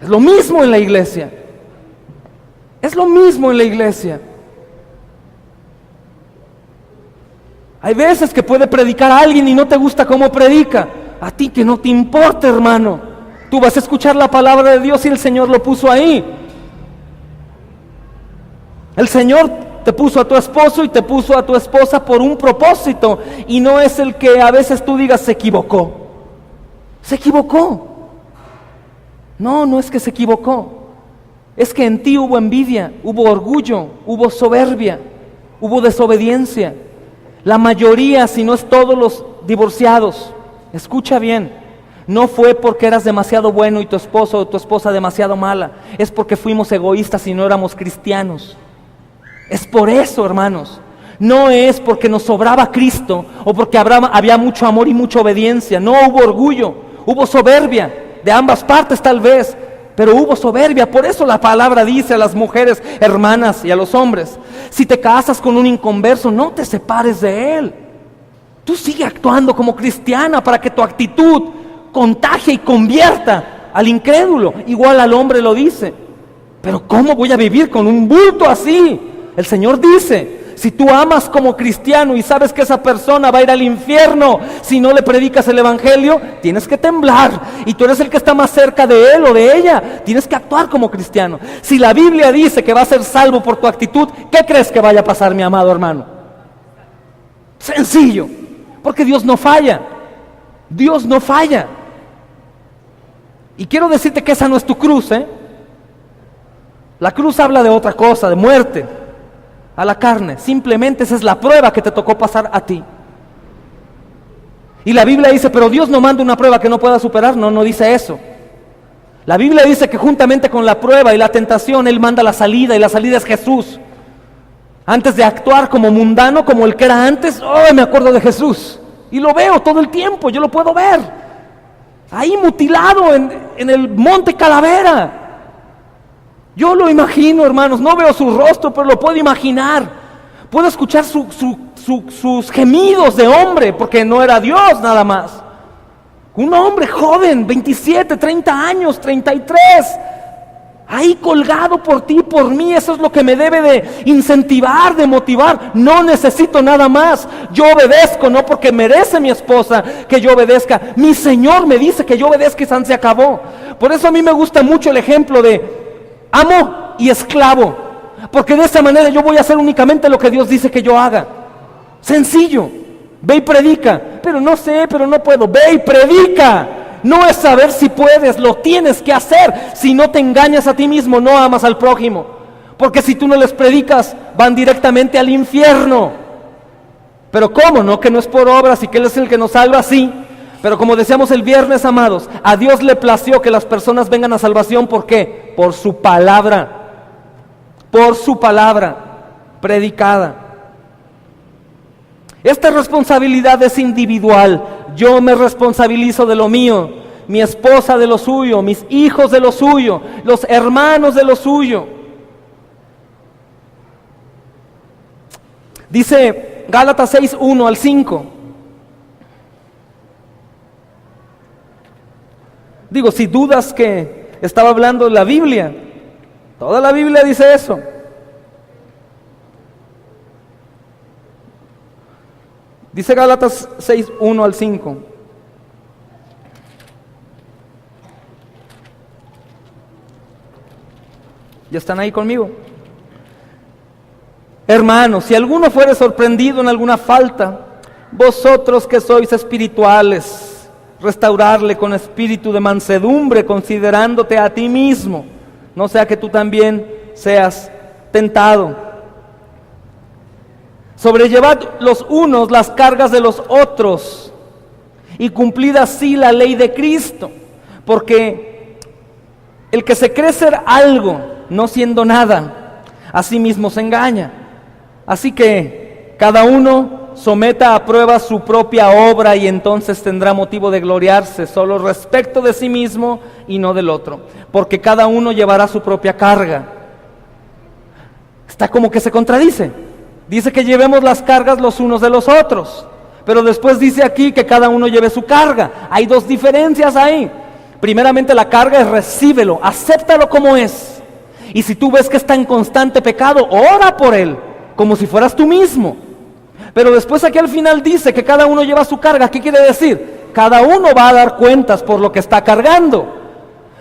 Es lo mismo en la iglesia. Es lo mismo en la iglesia. Hay veces que puede predicar a alguien y no te gusta cómo predica. A ti que no te importa, hermano. Tú vas a escuchar la palabra de Dios y el Señor lo puso ahí. El Señor te puso a tu esposo y te puso a tu esposa por un propósito. Y no es el que a veces tú digas se equivocó. Se equivocó. No, no es que se equivocó. Es que en ti hubo envidia, hubo orgullo, hubo soberbia, hubo desobediencia. La mayoría, si no es todos los divorciados, escucha bien, no fue porque eras demasiado bueno y tu esposo o tu esposa demasiado mala. Es porque fuimos egoístas y no éramos cristianos. Es por eso, hermanos. No es porque nos sobraba Cristo o porque había mucho amor y mucha obediencia. No, hubo orgullo, hubo soberbia, de ambas partes tal vez, pero hubo soberbia. Por eso la palabra dice a las mujeres hermanas y a los hombres: si te casas con un inconverso, no te separes de él. Tú sigue actuando como cristiana para que tu actitud contagie y convierta al incrédulo. Igual al hombre lo dice. Pero ¿cómo voy a vivir con un bulto así? El Señor dice: si tú amas como cristiano y sabes que esa persona va a ir al infierno si no le predicas el evangelio, tienes que temblar. Y tú eres el que está más cerca de él o de ella. Tienes que actuar como cristiano. Si la Biblia dice que va a ser salvo por tu actitud, ¿qué crees que vaya a pasar, mi amado hermano? Sencillo. Porque Dios no falla. Dios no falla. Y quiero decirte que esa no es tu cruz, ¿eh? La cruz habla de otra cosa, de muerte a la carne. Simplemente esa es la prueba que te tocó pasar a ti. Y la Biblia dice: pero Dios no manda una prueba que no pueda superar. No, no dice eso. La Biblia dice que juntamente con la prueba y la tentación, Él manda la salida, y la salida es Jesús. Antes de actuar como mundano, como el que era antes, me acuerdo de Jesús. Y lo veo todo el tiempo, yo lo puedo ver. Ahí mutilado en el monte Calavera. Yo lo imagino, hermanos, no veo su rostro, pero lo puedo imaginar. Puedo escuchar sus gemidos de hombre, porque no era Dios nada más. Un hombre joven, 27, 30 años, 33, ahí colgado por ti, por mí. Eso es lo que me debe de incentivar, de motivar. No necesito nada más. Yo obedezco, no porque merece mi esposa que yo obedezca. Mi Señor me dice que yo obedezca y san se acabó. Por eso a mí me gusta mucho el ejemplo de amo y esclavo, porque de esa manera yo voy a hacer únicamente lo que Dios dice que yo haga. Sencillo. Ve y predica. Pero no sé, pero no puedo. Ve y predica. No es saber si puedes, lo tienes que hacer. Si no te engañas a ti mismo, no amas al prójimo. Porque si tú no les predicas, van directamente al infierno. Pero ¿cómo? No, que no es por obras y que Él es el que nos salva, sí. Pero como decíamos el viernes, amados, a Dios le plació que las personas vengan a salvación. ¿Por qué? Por su palabra. Por su palabra predicada. Esta responsabilidad es individual. Yo me responsabilizo de lo mío, mi esposa de lo suyo, mis hijos de lo suyo, los hermanos de lo suyo. Dice Gálatas 6, 1 al 5. Digo, si dudas que estaba hablando de la Biblia, toda la Biblia dice eso. Dice Gálatas 6, 1 al 5. ¿Ya están ahí conmigo? Hermanos, si alguno fuere sorprendido en alguna falta, vosotros que sois espirituales, restaurarle con espíritu de mansedumbre, considerándote a ti mismo, no sea que tú también seas tentado. Sobrellevad los unos las cargas de los otros y cumplid así la ley de Cristo, porque el que se cree ser algo, no siendo nada, a sí mismo se engaña. Así que cada uno someta a prueba su propia obra y entonces tendrá motivo de gloriarse solo respecto de sí mismo y no del otro, porque cada uno llevará su propia carga. Está como que se contradice. Dice que llevemos las cargas los unos de los otros, pero después dice aquí que cada uno lleve su carga. Hay dos diferencias ahí. Primeramente, la carga es recíbelo, acéptalo como es. Y si tú ves que está en constante pecado, ora por él, como si fueras tú mismo. Pero después aquí al final dice que cada uno lleva su carga. ¿Qué quiere decir? Cada uno va a dar cuentas por lo que está cargando.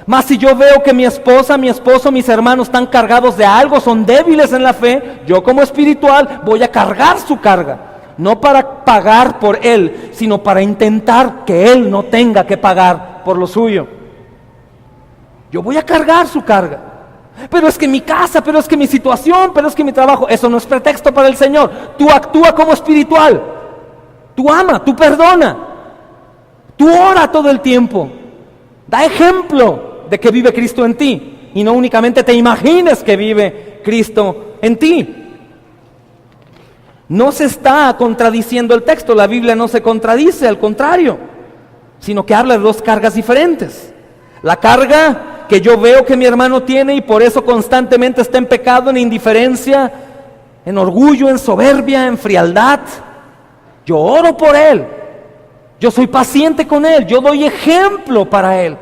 Mas si yo veo que mi esposa, mi esposo, mis hermanos están cargados de algo, son débiles en la fe, yo como espiritual voy a cargar su carga. No para pagar por él, sino para intentar que él no tenga que pagar por lo suyo. Yo voy a cargar su carga. Pero es que mi casa, pero es que mi situación, pero es que mi trabajo, eso no es pretexto para el Señor. Tú actúa como espiritual. Tú ama, tú perdona. Tú ora todo el tiempo. Da ejemplo de que vive Cristo en ti. Y no únicamente te imagines que vive Cristo en ti. No se está contradiciendo el texto. La Biblia no se contradice, al contrario. Sino que habla de dos cargas diferentes. La carga que yo veo que mi hermano tiene y por eso constantemente está en pecado, en indiferencia, en orgullo, en soberbia, en frialdad. Yo oro por él. Yo soy paciente con él. Yo doy ejemplo para él.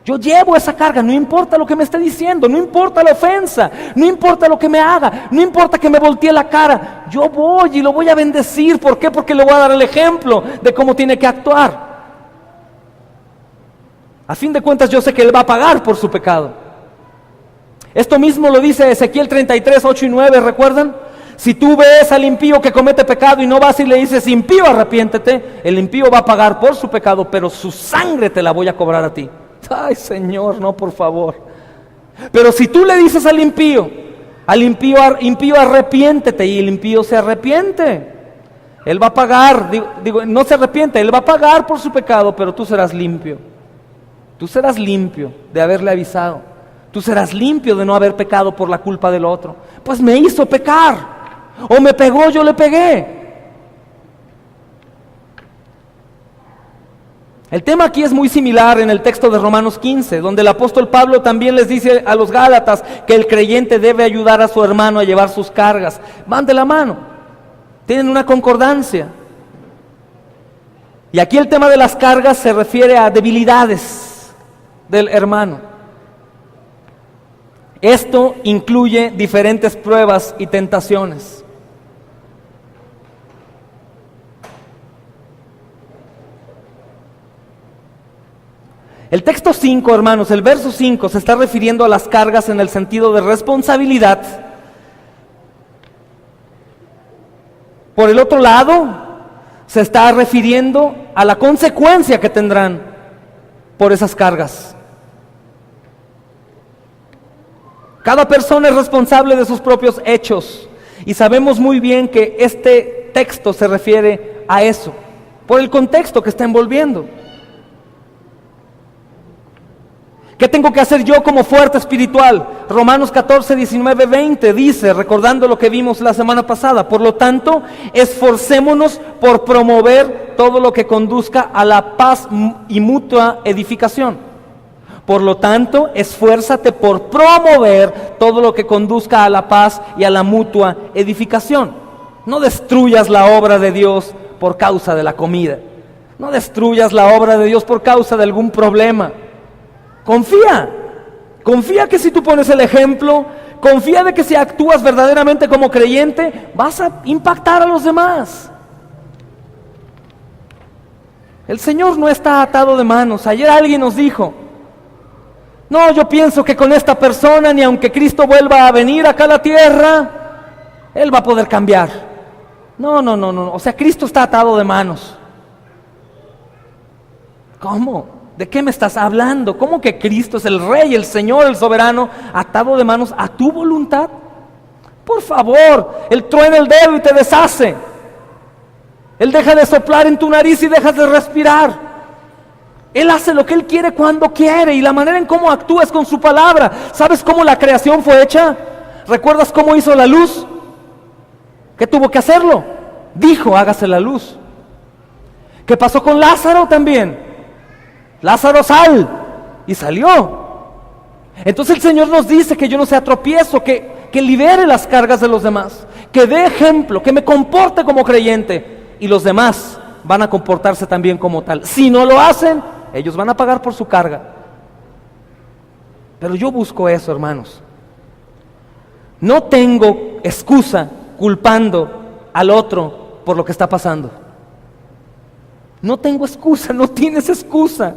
Yo llevo esa carga, no importa lo que me esté diciendo, no importa la ofensa, no importa lo que me haga, no importa que me voltee la cara. Yo voy y lo voy a bendecir. ¿Por qué? Porque le voy a dar el ejemplo de cómo tiene que actuar. A fin de cuentas yo sé que él va a pagar por su pecado. Esto mismo lo dice Ezequiel 33, 8 y 9, ¿recuerdan? Si tú ves al impío que comete pecado y no vas y le dices, impío, arrepiéntete, el impío va a pagar por su pecado, pero su sangre te la voy a cobrar a ti. Ay, Señor, no, por favor. Pero si tú le dices al impío arrepiéntete, y el impío se arrepiente, él va a pagar, no se arrepiente, él va a pagar por su pecado, pero tú serás limpio. Tú serás limpio de haberle avisado. Tú serás limpio de no haber pecado por la culpa del otro. Pues me hizo pecar. O me pegó, yo le pegué. El tema aquí es muy similar en el texto de Romanos 15, donde el apóstol Pablo también les dice a los Gálatas que el creyente debe ayudar a su hermano a llevar sus cargas. Van de la mano. Tienen una concordancia. Y aquí el tema de las cargas se refiere a debilidades del hermano. Esto incluye diferentes pruebas y tentaciones. El texto 5, hermanos, el verso 5 se está refiriendo a las cargas en el sentido de responsabilidad. Por el otro lado, se está refiriendo a la consecuencia que tendrán por esas cargas. Cada persona es responsable de sus propios hechos y sabemos muy bien que este texto se refiere a eso, por el contexto que está envolviendo. ¿Qué tengo que hacer yo como fuerte espiritual? Romanos 14, 19, 20 dice, recordando lo que vimos la semana pasada, por lo tanto, esforcémonos por promover todo lo que conduzca a la paz y mutua edificación. Por lo tanto, esfuérzate por promover todo lo que conduzca a la paz y a la mutua edificación. No destruyas la obra de Dios por causa de la comida. No destruyas la obra de Dios por causa de algún problema. Confía que si tú pones el ejemplo, confía de que si actúas verdaderamente como creyente, vas a impactar a los demás. El Señor no está atado de manos. Ayer alguien nos dijo, no, yo pienso que con esta persona, ni aunque Cristo vuelva a venir acá a la tierra, Él va a poder cambiar. No, o sea, Cristo está atado de manos. ¿Cómo? ¿De qué me estás hablando? ¿Cómo que Cristo es el Rey, el Señor, el Soberano, atado de manos a tu voluntad? Por favor, Él truena el dedo y te deshace. Él deja de soplar en tu nariz y dejas de respirar. Él hace lo que Él quiere cuando quiere, y la manera en cómo actúa es con su palabra. ¿Sabes cómo la creación fue hecha? ¿Recuerdas cómo hizo la luz? ¿Qué tuvo que hacerlo? Dijo, hágase la luz. ¿Qué pasó con Lázaro también? Lázaro, sal, y salió. Entonces el Señor nos dice que yo no sea tropiezo, que libere las cargas de los demás, que dé ejemplo, que me comporte como creyente, y los demás van a comportarse también como tal. Si no lo hacen, ellos van a pagar por su carga. Pero yo busco eso, hermanos. No tengo excusa culpando al otro por lo que está pasando. No tengo excusa, no tienes excusa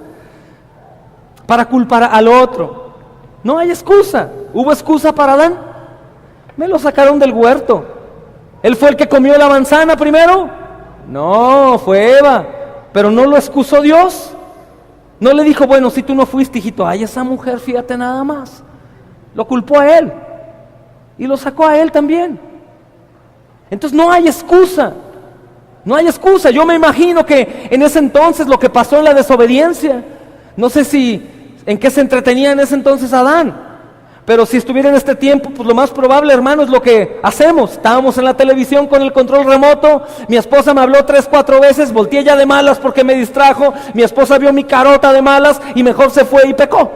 para culpar al otro. No hay excusa. ¿Hubo excusa para Adán? Me lo sacaron del huerto. ¿Él fue el que comió la manzana primero? No, fue Eva. Pero no lo excusó Dios. No le dijo, bueno, si tú no fuiste, hijito, ay, esa mujer, fíjate nada más. Lo culpó a él. Y lo sacó a él también. Entonces no hay excusa. No hay excusa. Yo me imagino que en ese entonces lo que pasó en la desobediencia, no sé en qué se entretenía en ese entonces Adán. Pero si estuviera en este tiempo, pues lo más probable, hermano, es lo que hacemos. Estábamos en la televisión con el control remoto, mi esposa me habló 3, 4 veces, volteé ya de malas porque me distrajo, mi esposa vio mi carota de malas y mejor se fue y pecó.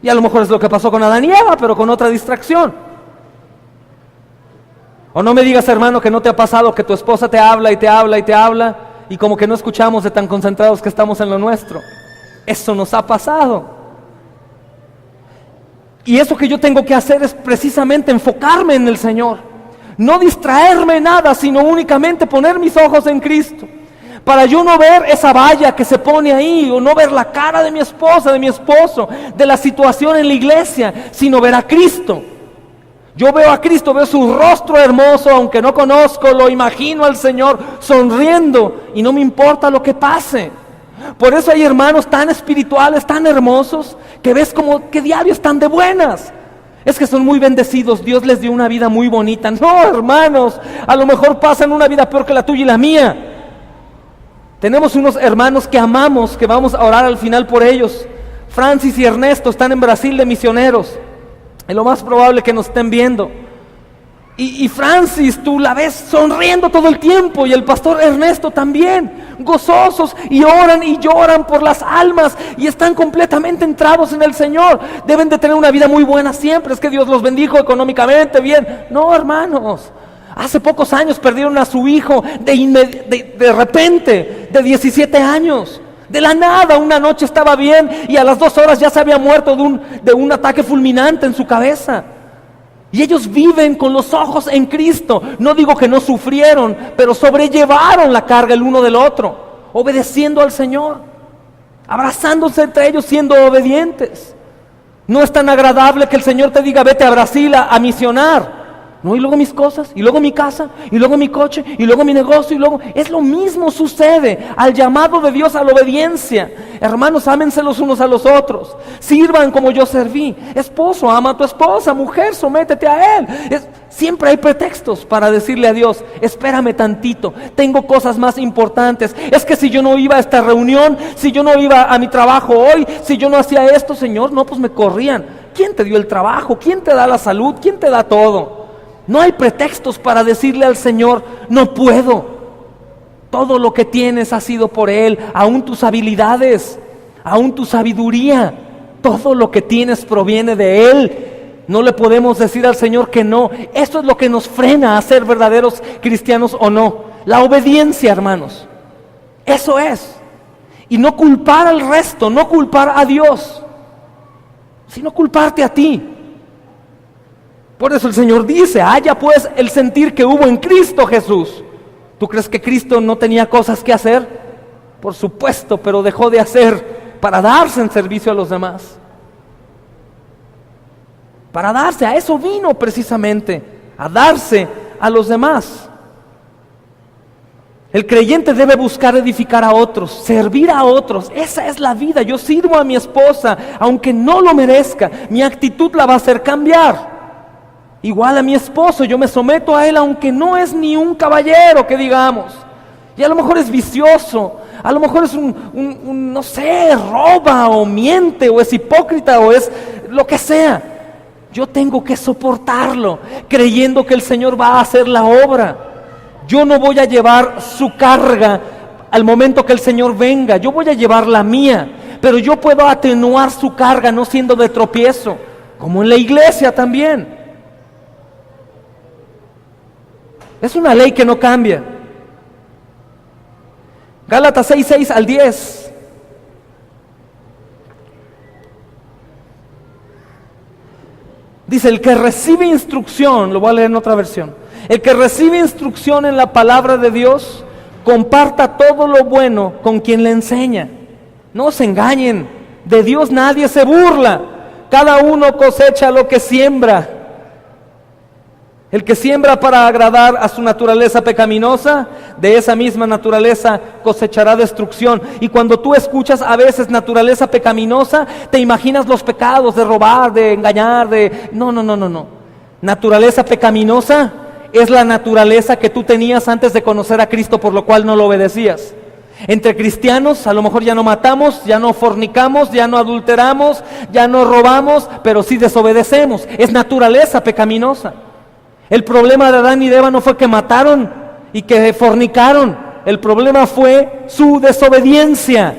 Y a lo mejor es lo que pasó con Adán y Eva, pero con otra distracción. O no me digas, hermano, que no te ha pasado que tu esposa te habla y te habla y te habla y como que no escuchamos de tan concentrados que estamos en lo nuestro. Eso nos ha pasado. Y eso que yo tengo que hacer es precisamente enfocarme en el Señor. No distraerme en nada, sino únicamente poner mis ojos en Cristo. Para yo no ver esa valla que se pone ahí, o no ver la cara de mi esposa, de mi esposo, de la situación en la iglesia, sino ver a Cristo. Yo veo a Cristo, veo su rostro hermoso, aunque no conozco, lo imagino al Señor sonriendo y no me importa lo que pase. Por eso hay hermanos tan espirituales, tan hermosos, que ves como que diario están de buenas. Es que son muy bendecidos, Dios les dio una vida muy bonita. No, hermanos, a lo mejor pasan una vida peor que la tuya y la mía. Tenemos unos hermanos que amamos, que vamos a orar al final por ellos. Francis y Ernesto están en Brasil de misioneros. Es lo más probable que nos estén viendo. Y Francis, tú la ves sonriendo todo el tiempo, y el pastor Ernesto también, gozosos, y oran y lloran por las almas, y están completamente entrados en el Señor. Deben de tener una vida muy buena siempre, es que Dios los bendijo económicamente bien. No, hermanos, hace pocos años perdieron a su hijo de repente, de 17 años. De la nada, una noche estaba bien, y a las 2 horas ya se había muerto de un ataque fulminante en su cabeza. Y ellos viven con los ojos en Cristo. No digo que no sufrieron, pero sobrellevaron la carga el uno del otro, obedeciendo al Señor, abrazándose entre ellos, siendo obedientes. No es tan agradable que el Señor te diga, vete a Brasil a misionar. No, y luego mis cosas, y luego mi casa, y luego mi coche, y luego mi negocio, y luego... Es lo mismo sucede al llamado de Dios a la obediencia. Hermanos, ámense los unos a los otros. Sirvan como yo serví. Esposo, ama a tu esposa. Mujer, sométete a él. Siempre hay pretextos para decirle a Dios, espérame tantito, tengo cosas más importantes. Es que si yo no iba a esta reunión, si yo no iba a mi trabajo hoy, si yo no hacía esto, Señor, no, pues me corrían. ¿Quién te dio el trabajo? ¿Quién te da la salud? ¿Quién te da todo? No hay pretextos para decirle al Señor, no puedo. Todo lo que tienes ha sido por Él, aún tus habilidades, aún tu sabiduría. Todo lo que tienes proviene de Él. No le podemos decir al Señor que no. Eso es lo que nos frena a ser verdaderos cristianos o no. La obediencia, hermanos. Eso es. Y no culpar al resto, no culpar a Dios, sino culparte a ti. Por eso el Señor dice, haya pues el sentir que hubo en Cristo Jesús. ¿Tú crees que Cristo no tenía cosas que hacer? Por supuesto, pero dejó de hacer para darse en servicio a los demás. Para darse, a eso vino precisamente, a darse a los demás. El creyente debe buscar edificar a otros, servir a otros. Esa es la vida. Yo sirvo a mi esposa, aunque no lo merezca. Mi actitud la va a hacer cambiar. Igual a mi esposo, yo me someto a él, aunque no es ni un caballero, que digamos. Y a lo mejor es vicioso, a lo mejor es no sé, roba o miente o es hipócrita o es lo que sea. Yo tengo que soportarlo, creyendo que el Señor va a hacer la obra. Yo no voy a llevar su carga al momento que el Señor venga, yo voy a llevar la mía, pero yo puedo atenuar su carga no siendo de tropiezo, como en la iglesia también. Es una ley que no cambia. Gálatas 6, 6-10. Dice, el que recibe instrucción, lo voy a leer en otra versión. El que recibe instrucción en la palabra de Dios, comparta todo lo bueno con quien le enseña. No se engañen, de Dios nadie se burla. Cada uno cosecha lo que siembra. El que siembra para agradar a su naturaleza pecaminosa, de esa misma naturaleza cosechará destrucción. Y cuando tú escuchas a veces naturaleza pecaminosa, te imaginas los pecados de robar, de engañar, de... No. Naturaleza pecaminosa es la naturaleza que tú tenías antes de conocer a Cristo, por lo cual no lo obedecías. Entre cristianos a lo mejor ya no matamos, ya no fornicamos, ya no adulteramos, ya no robamos, pero sí desobedecemos. Es naturaleza pecaminosa. El problema de Adán y de Eva no fue que mataron y que fornicaron. El problema fue su desobediencia.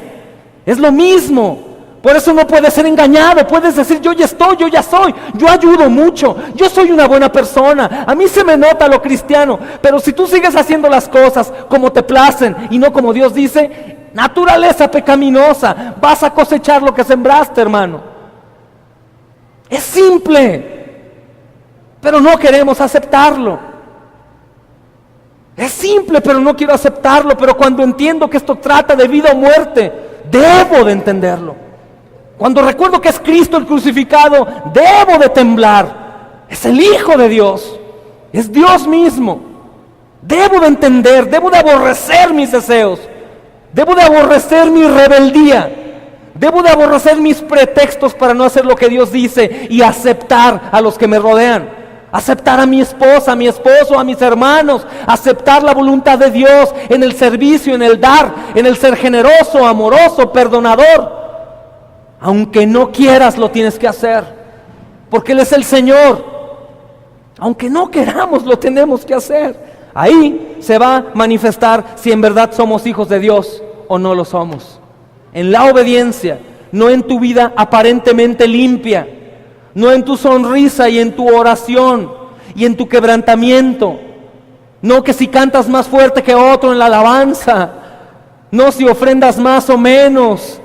Es lo mismo. Por eso no puedes ser engañado. Puedes decir, yo ya estoy, yo ya soy, yo ayudo mucho, yo soy una buena persona, a mí se me nota lo cristiano. Pero si tú sigues haciendo las cosas como te placen y no como Dios dice, naturaleza pecaminosa, vas a cosechar lo que sembraste, hermano. Es simple, pero no queremos aceptarlo. Es simple, pero no quiero aceptarlo. Pero cuando entiendo que esto trata de vida o muerte, debo de entenderlo. Cuando recuerdo que es Cristo el crucificado, debo de temblar. Es el Hijo de Dios, es Dios mismo. Debo de entender, debo de aborrecer mis deseos, debo de aborrecer mi rebeldía, debo de aborrecer mis pretextos para no hacer lo que Dios dice y aceptar a los que me rodean. Aceptar a mi esposa, a mi esposo, a mis hermanos, aceptar la voluntad de Dios en el servicio, en el dar, en el ser generoso, amoroso, perdonador. Aunque no quieras, lo tienes que hacer, porque Él es el Señor. Aunque no queramos, lo tenemos que hacer. Ahí se va a manifestar si en verdad somos hijos de Dios o no lo somos. En la obediencia, no en tu vida aparentemente limpia, no en tu sonrisa y en tu oración y en tu quebrantamiento. No que si cantas más fuerte que otro en la alabanza, no si ofrendas más o menos,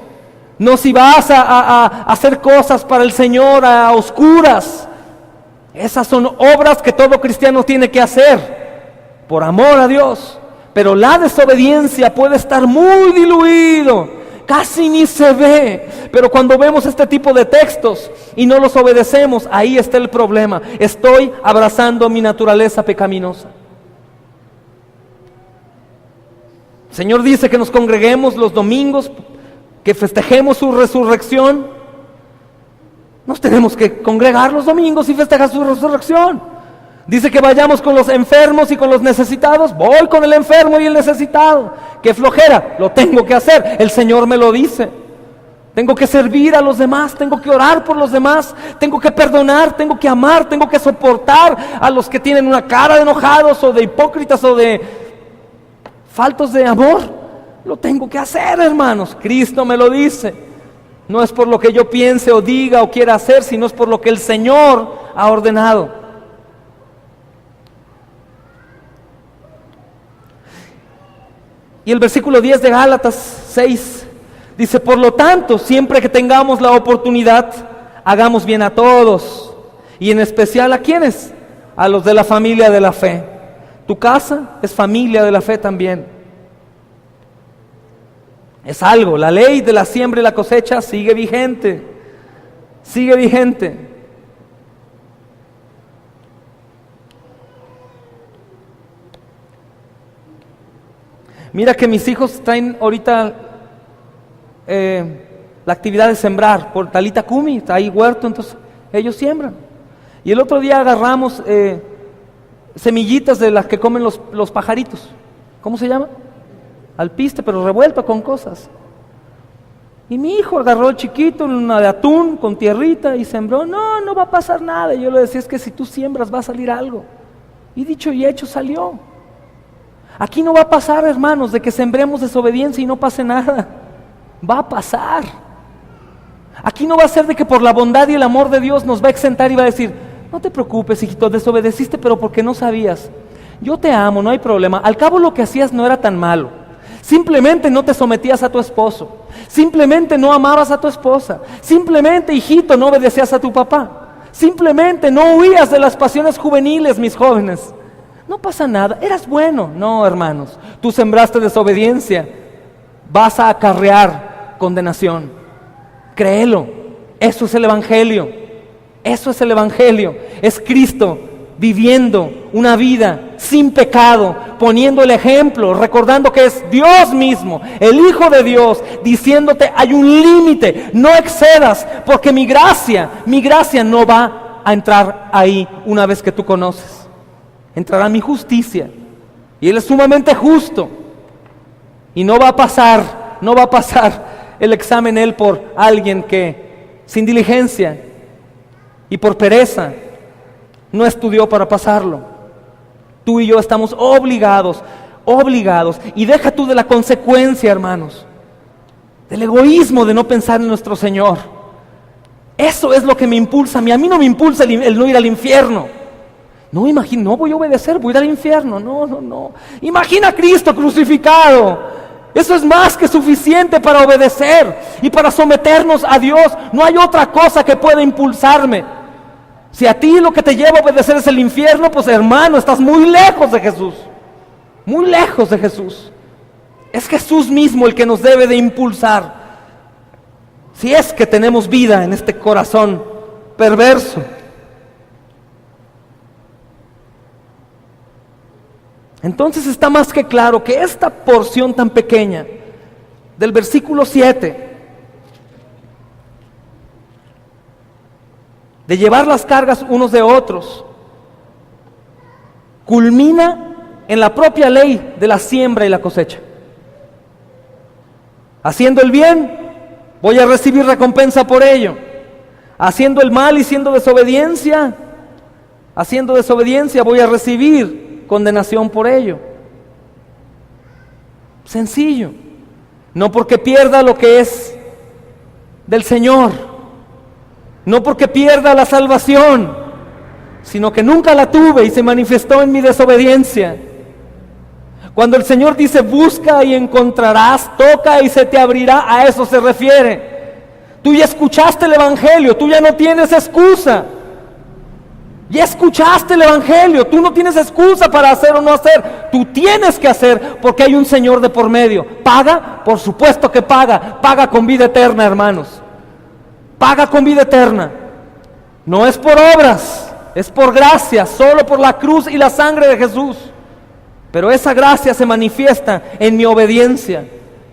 no si vas a hacer cosas para el Señor a oscuras. Esas son obras que todo cristiano tiene que hacer por amor a Dios. Pero la desobediencia puede estar muy diluido, casi ni se ve. Pero cuando vemos este tipo de textos y no los obedecemos, ahí está el problema. Estoy abrazando mi naturaleza pecaminosa. El Señor dice que nos congreguemos los domingos, que festejemos su resurrección. Nos tenemos que congregar los domingos y festejar su resurrección. Dice que vayamos con los enfermos y con los necesitados. Voy con el enfermo y el necesitado. Qué flojera, lo tengo que hacer. El Señor me lo dice. Tengo que servir a los demás, tengo que orar por los demás, tengo que perdonar, tengo que amar, tengo que soportar a los que tienen una cara de enojados o de hipócritas o de faltos de amor. Lo tengo que hacer, hermanos. Cristo me lo dice. No es por lo que yo piense o diga o quiera hacer, sino es por lo que el Señor ha ordenado. Y el versículo 10 de Gálatas 6 dice, por lo tanto, siempre que tengamos la oportunidad, hagamos bien a todos, y en especial ¿a quiénes? A los de la familia de la fe. Tu casa es familia de la fe también. Es algo, la ley de la siembra y la cosecha sigue vigente, sigue vigente. Mira que mis hijos traen ahorita la actividad de sembrar por Talita Kumi, está ahí huerto, entonces ellos siembran. Y el otro día agarramos semillitas de las que comen los pajaritos. ¿Cómo se llama? Alpiste, pero revuelto con cosas. Y mi hijo agarró chiquito una de atún con tierrita y sembró. No va a pasar nada. Y yo le decía, es que si tú siembras va a salir algo. Y dicho y hecho salió. Aquí no va a pasar, hermanos, de que sembremos desobediencia y no pase nada. Va a pasar. Aquí no va a ser de que por la bondad y el amor de Dios nos va a exentar y va a decir, no te preocupes, hijito, desobedeciste, pero porque no sabías. Yo te amo, no hay problema. Al cabo lo que hacías no era tan malo. Simplemente no te sometías a tu esposo. Simplemente no amabas a tu esposa. Simplemente, hijito, no obedecías a tu papá. Simplemente no huías de las pasiones juveniles, mis jóvenes. no pasa nada, eras bueno. No, hermanos, tú sembraste desobediencia, vas a acarrear condenación. Créelo, eso es el Evangelio, eso es el Evangelio, es Cristo viviendo una vida sin pecado, poniendo el ejemplo, recordando que es Dios mismo, el Hijo de Dios, diciéndote hay un límite, no excedas, porque mi gracia no va a entrar ahí una vez que tú conoces. Entrará mi justicia, y Él es sumamente justo, y no va a pasar el examen Él por alguien que sin diligencia y por pereza no estudió para pasarlo. Tú y yo estamos obligados, y deja tú de la consecuencia, hermanos, del egoísmo de no pensar en nuestro Señor. Eso es lo que me impulsa a mí. A mí no me impulsa el no ir al infierno. No voy a obedecer, voy a ir al infierno. No. Imagina a Cristo crucificado. Eso es más que suficiente para obedecer y para someternos a Dios. No hay otra cosa que pueda impulsarme. Si a ti lo que te lleva a obedecer es el infierno, pues hermano, estás muy lejos de Jesús. Muy lejos de Jesús. Es Jesús mismo el que nos debe de impulsar. Si es que tenemos vida en este corazón perverso. Entonces está más que claro que esta porción tan pequeña del versículo 7, de llevar las cargas unos de otros, culmina en la propia ley de la siembra y la cosecha. Haciendo el bien, voy a recibir recompensa por ello. Haciendo el mal y siendo desobediencia, voy a recibir condenación por ello. Sencillo. No porque pierda lo que es del Señor, no porque pierda la salvación, sino que nunca la tuve y se manifestó en mi desobediencia. Cuando el Señor dice busca y encontrarás, toca y se te abrirá, a eso se refiere. Tú ya escuchaste el Evangelio, tú ya no tienes excusa. Ya escuchaste el Evangelio, tú no tienes excusa para hacer o no hacer. Tú tienes que hacer porque hay un Señor de por medio. ¿Paga? Por supuesto que paga. Paga con vida eterna, hermanos. Paga con vida eterna. No es por obras, es por gracia, solo por la cruz y la sangre de Jesús. Pero esa gracia se manifiesta en mi obediencia.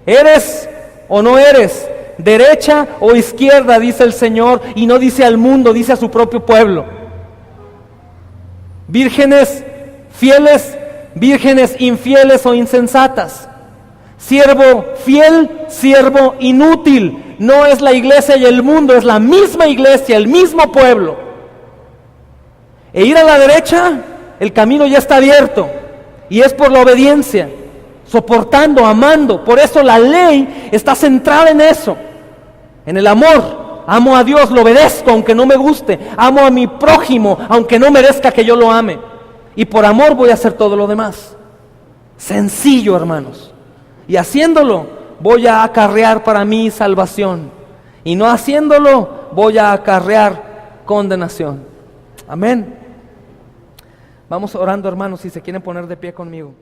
¿Eres o no eres? ¿Derecha o izquierda? Dice el Señor, y no dice al mundo, dice a su propio pueblo. Vírgenes fieles, vírgenes infieles o insensatas. Siervo fiel, siervo inútil. No es la iglesia y el mundo, es la misma iglesia, el mismo pueblo. E ir a la derecha, el camino ya está abierto. Y es por la obediencia, soportando, amando. Por eso la ley está centrada en eso, en el amor. Amo a Dios, lo obedezco aunque no me guste. Amo a mi prójimo aunque no merezca que yo lo ame. Y por amor voy a hacer todo lo demás. Sencillo, hermanos. Y haciéndolo voy a acarrear para mí salvación. Y no haciéndolo voy a acarrear condenación. Amén. Vamos orando, hermanos, si se quieren poner de pie conmigo.